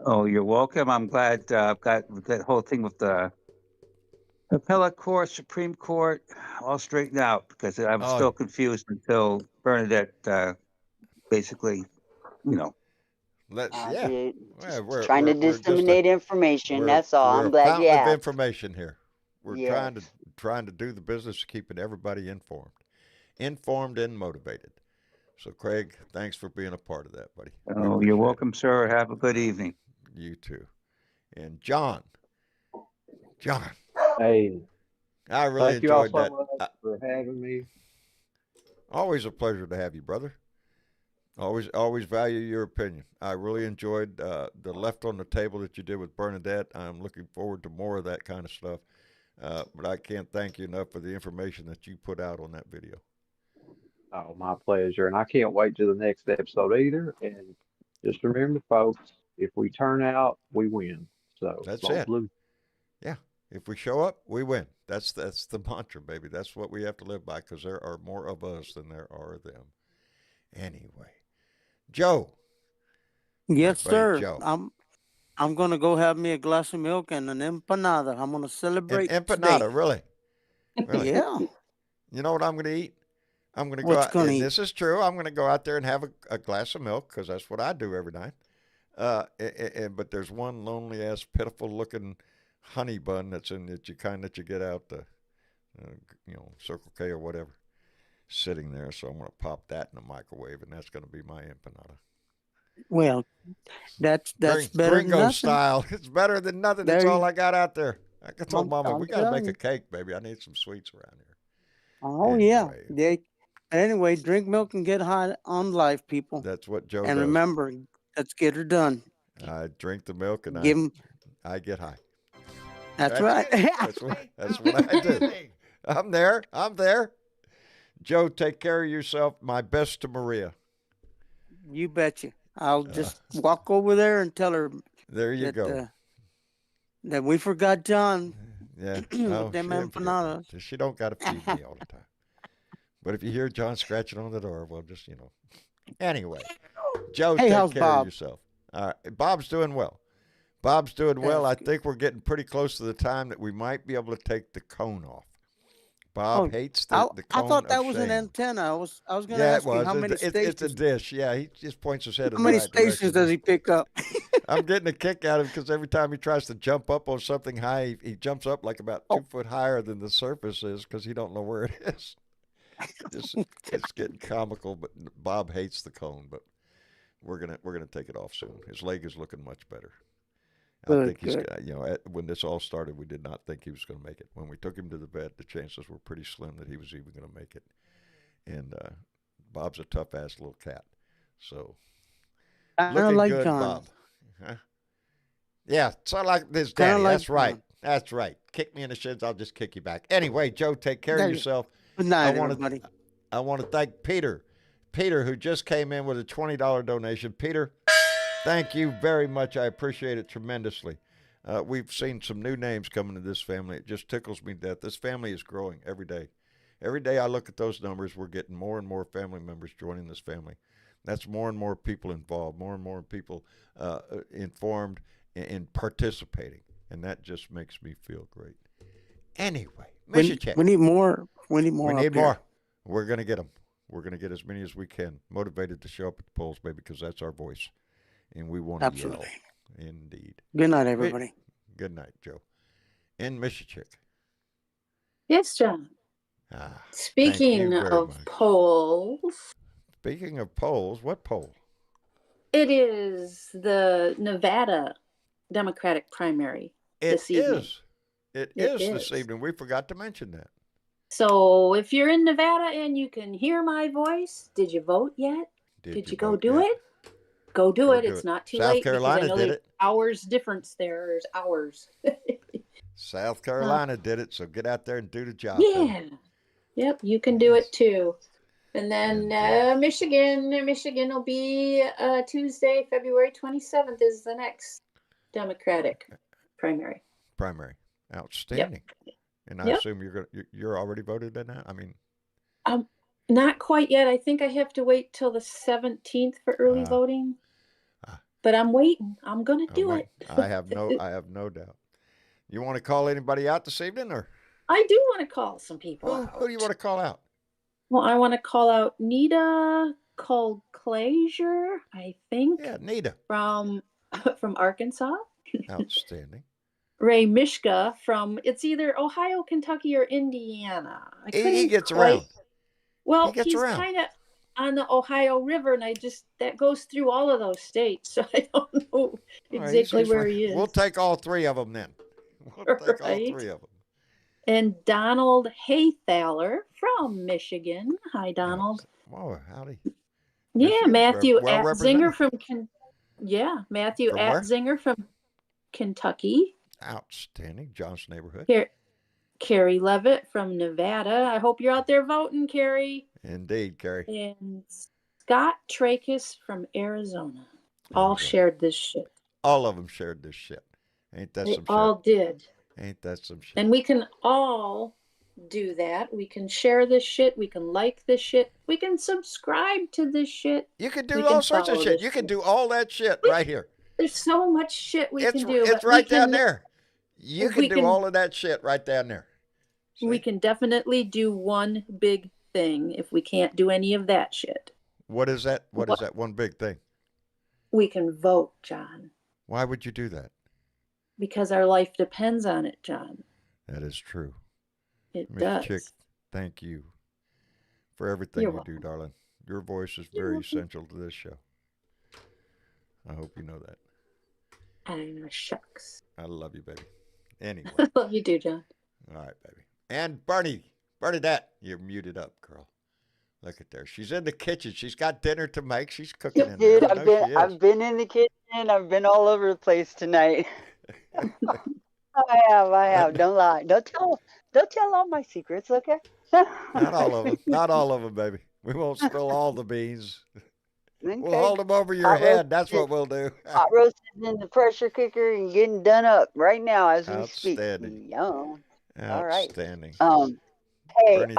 Oh, you're welcome. I'm glad I've got that whole thing with the appellate court, Supreme Court, all straightened out, because I was still confused until Bernadette basically, Well, trying to disseminate information. That's all. I'm glad you asked. Of information here. We're trying to do the business of keeping everybody informed and motivated. So, Craig, thanks for being a part of that, buddy. Oh, you're welcome, sir. Have a good evening. You too. And John. Hey. I really enjoyed that. Thank you all so much for having me. Always a pleasure to have you, brother. Always value your opinion. I really enjoyed the left on the table that you did with Bernadette. I'm looking forward to more of that kind of stuff. But I can't thank you enough for the information that you put out on that video. Oh, my pleasure. And I can't wait to the next episode either. And just remember, folks, if we turn out, we win. So that's vote it. Blue. Yeah. If we show up, we win. That's the mantra, baby. That's what we have to live by, because there are more of us than there are them. Anyway, Joe. Yes, sir. Joe. I'm gonna go have me a glass of milk and an empanada. I'm gonna celebrate. An empanada, today. Really? Yeah. You know what I'm gonna eat? I'm gonna go out. And this is true. I'm gonna go out there and have a glass of milk, because that's what I do every night. But there's one lonely ass, pitiful looking honey bun that's in that you get out the, Circle K or whatever, sitting there. So I'm gonna pop that in the microwave, and that's gonna be my empanada. Well, that's better than Gringo nothing. style. It's better than nothing. That's all I got out there. I told Mama, we got to make a cake, baby. I need some sweets around here. Oh, anyway. Anyway, drink milk and get high on life, people. That's what Joe And does. remember, let's get her done. I drink the milk and I get high. That's right. That's what I do. I'm there. Joe, take care of yourself. My best to Maria. You betcha. I'll just walk over there and tell her. There you go. That we forgot John. Yeah. With them empanadas. She don't got to feed me all the time. But if you hear John scratching on the door, well, just, Anyway, Joe, take care of yourself. All right. Bob's doing well. I think we're getting pretty close to the time that we might be able to take the cone off. Bob hates the cone. I thought that of was shame. an antenna. I was going to ask you how many stations. It's a dish. Yeah, he just points his head in How the many right stations direction. does he pick up? I'm getting a kick out of him, because every time he tries to jump up on something high, he jumps up like about 2 foot higher than the surface is, because he don't know where it is. It's getting comical, but Bob hates the cone. But we're gonna take it off soon. His leg is looking much better. I think he's, when this all started, we did not think he was going to make it. When we took him to the vet, the chances were pretty slim that he was even going to make it. And Bob's a tough ass little cat. So looking like good, John. Bob. Huh? Yeah, so like this, Daddy. Like That's right. John. That's right. Kick me in the shins, I'll just kick you back. Anyway, Joe, take care of yourself. Good night, everybody. I want to thank Peter, who just came in with a $20 donation. Peter, thank you very much. I appreciate it tremendously. We've seen some new names coming to this family. It just tickles me to death. This family is growing every day. Every day I look at those numbers, we're getting more and more family members joining this family. That's more and more people involved, more and more people informed and participating. And that just makes me feel great. Anyway, we need more. We need more. We're going to get them. We're going to get as many as we can motivated to show up at the polls, baby, because that's our voice. And we want to yell. Indeed. Good night, everybody. Good night, Joe. And Michichick. Yes, John. Speaking of polls. Speaking of polls, what poll? It is the Nevada Democratic primary this evening. It is this evening. We forgot to mention that. So if you're in Nevada and you can hear my voice, did you vote yet? Did you go do it? Go do it. It's not too late. South Carolina did it. Hours difference there. There's hours. South Carolina did it, so get out there and do the job. Yeah. Yep, you can do it too. And then Michigan will be Tuesday, February 27th is the next Democratic primary. Outstanding. Yep. And I assume you're already voted in that? I mean, not quite yet. I think I have to wait till the 17th for early voting. But I'm waiting. I'm gonna do it. I have no doubt. You want to call anybody out this evening, or? I do want to call some people out. Who do you want to call out? Well, I want to call out Nita Colclazier, I think. Yeah, Nita. From Arkansas. Outstanding. Ray Mishka from, it's either Ohio, Kentucky, or Indiana. He gets around. Well, he's kind of on the Ohio River, and that goes through all of those states, so I don't know exactly where he is. We'll take all three of them then. We'll take all three of them. And Donald Haythaler from Michigan. Hi, Donald. Whoa, howdy. Yeah, Matthew Atzinger from Matthew Atzinger from Kentucky. Outstanding. John's neighborhood. Carrie Levitt from Nevada. I hope you're out there voting, Carrie. Indeed, Carrie. And Scott Trachis from Arizona. All shared this shit. All of them shared this shit. Ain't that some shit? They all did. Ain't that some shit? And we can all do that. We can share this shit. We can like this shit. We can subscribe to this shit. You can do all sorts of shit. You can do all that shit right here. There's so much shit we can do. It's right down there. You can do all of that shit right down there. See? We can definitely do one big thing if we can't do any of that shit. What is that? What is that one big thing? We can vote, John. Why would you do that? Because our life depends on it, John. That is true. It does. Chick, thank you for everything you do, darling. Your voice is very essential to this show. I hope you know that. I know, shucks. I love you, baby. Anyway. I love you too, John. All right, baby. And Bernadette, you're muted up, girl. Look at there. She's in the kitchen. She's got dinner to make. She's cooking in there. Dude, I've been in the kitchen. I've been all over the place tonight. I have. Don't lie. Don't tell all my secrets, okay? Not all of them. Not all of them, baby. We won't spill all the beans. Okay. We'll hold them over your head. That's what we'll do. Hot roasted in the pressure cooker and getting done up right now as we speak. Outstanding. All right. Outstanding. Hey, Bernie,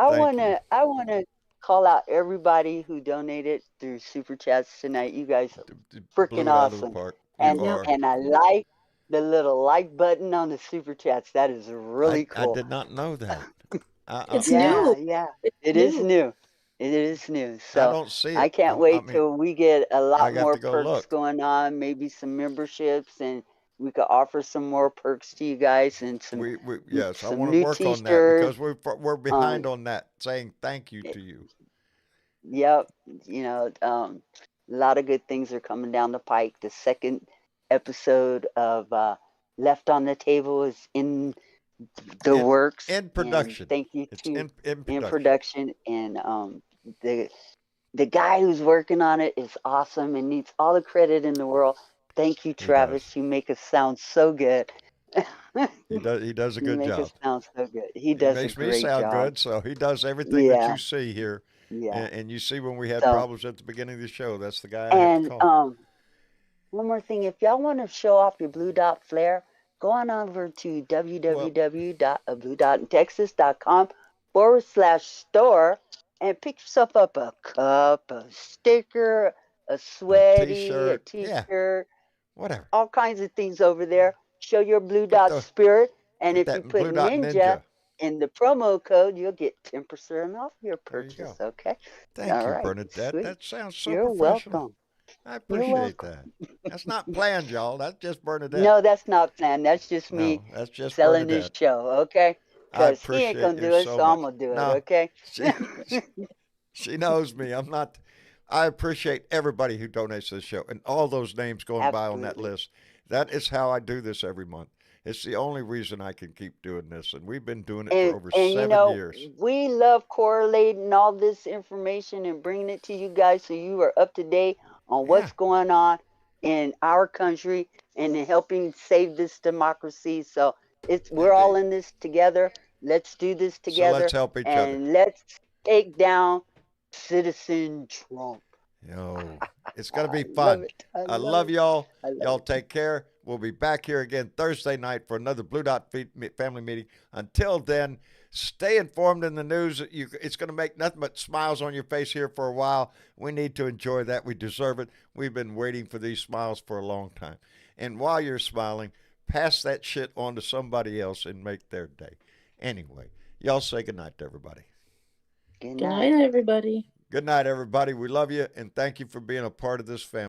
I wanna call out everybody who donated through super chats tonight. You guys are freaking awesome. And I like the little like button on the super chats. That is really cool. I did not know that. It's new. Yeah, it is new. It is new. So I don't see it. I can't wait till we get a lot more perks going on, maybe some memberships, and we could offer some more perks to you guys and some. Yes, I want to work on that because we're behind on that. Saying thank you to you. Yep, a lot of good things are coming down the pike. The second episode of Left on the Table is in the works. In production. And thank you to in production. And the guy who's working on it is awesome and needs all the credit in the world. Thank you, Travis. You make us sound so good. He does a good job. He makes us sound so good. He does a great job. Makes me sound good, so he does everything that you see here. Yeah. And you see when we had problems at the beginning of the show, that's the guy I have to call. And one more thing, if y'all want to show off your blue dot flair, go on over to www.bluedotintexas.com/store and pick yourself up a cup, a sticker, a sweaty, a t-shirt, whatever. All kinds of things over there. Show your blue dot spirit, and if you put Ninja in the promo code, you'll get 10% off your purchase. Okay. Thank you, Bernadette. Sweet. That sounds so You're professional. welcome. I appreciate that. That's not planned, y'all. That's just Bernadette. No, that's not planned. That's just me selling Bernadette. this show, okay? Because he ain't going to do it, so I'm going to do it, okay? She knows me. I appreciate everybody who donates to the show and all those names going by on that list. That is how I do this every month. It's the only reason I can keep doing this, and we've been doing it And, for over and 7 years. we love correlating all this information and bringing it to you guys so you are up to date on what's going on in our country and in helping save this democracy. So we're all in this together. Let's do this together. So let's help each other. And let's take down Citizen Trump. It's going to be fun. I love y'all. Y'all it. take care. We'll be back here again Thursday night for another Blue Dot family meeting. Until then, stay informed in the news. It's going to make nothing but smiles on your face here for a while. We need to enjoy that. We deserve it. We've been waiting for these smiles for a long time. And while you're smiling, pass that shit on to somebody else and make their day. Anyway, y'all say goodnight to everybody. Good night, everybody. Good night, everybody. We love you, and thank you for being a part of this family.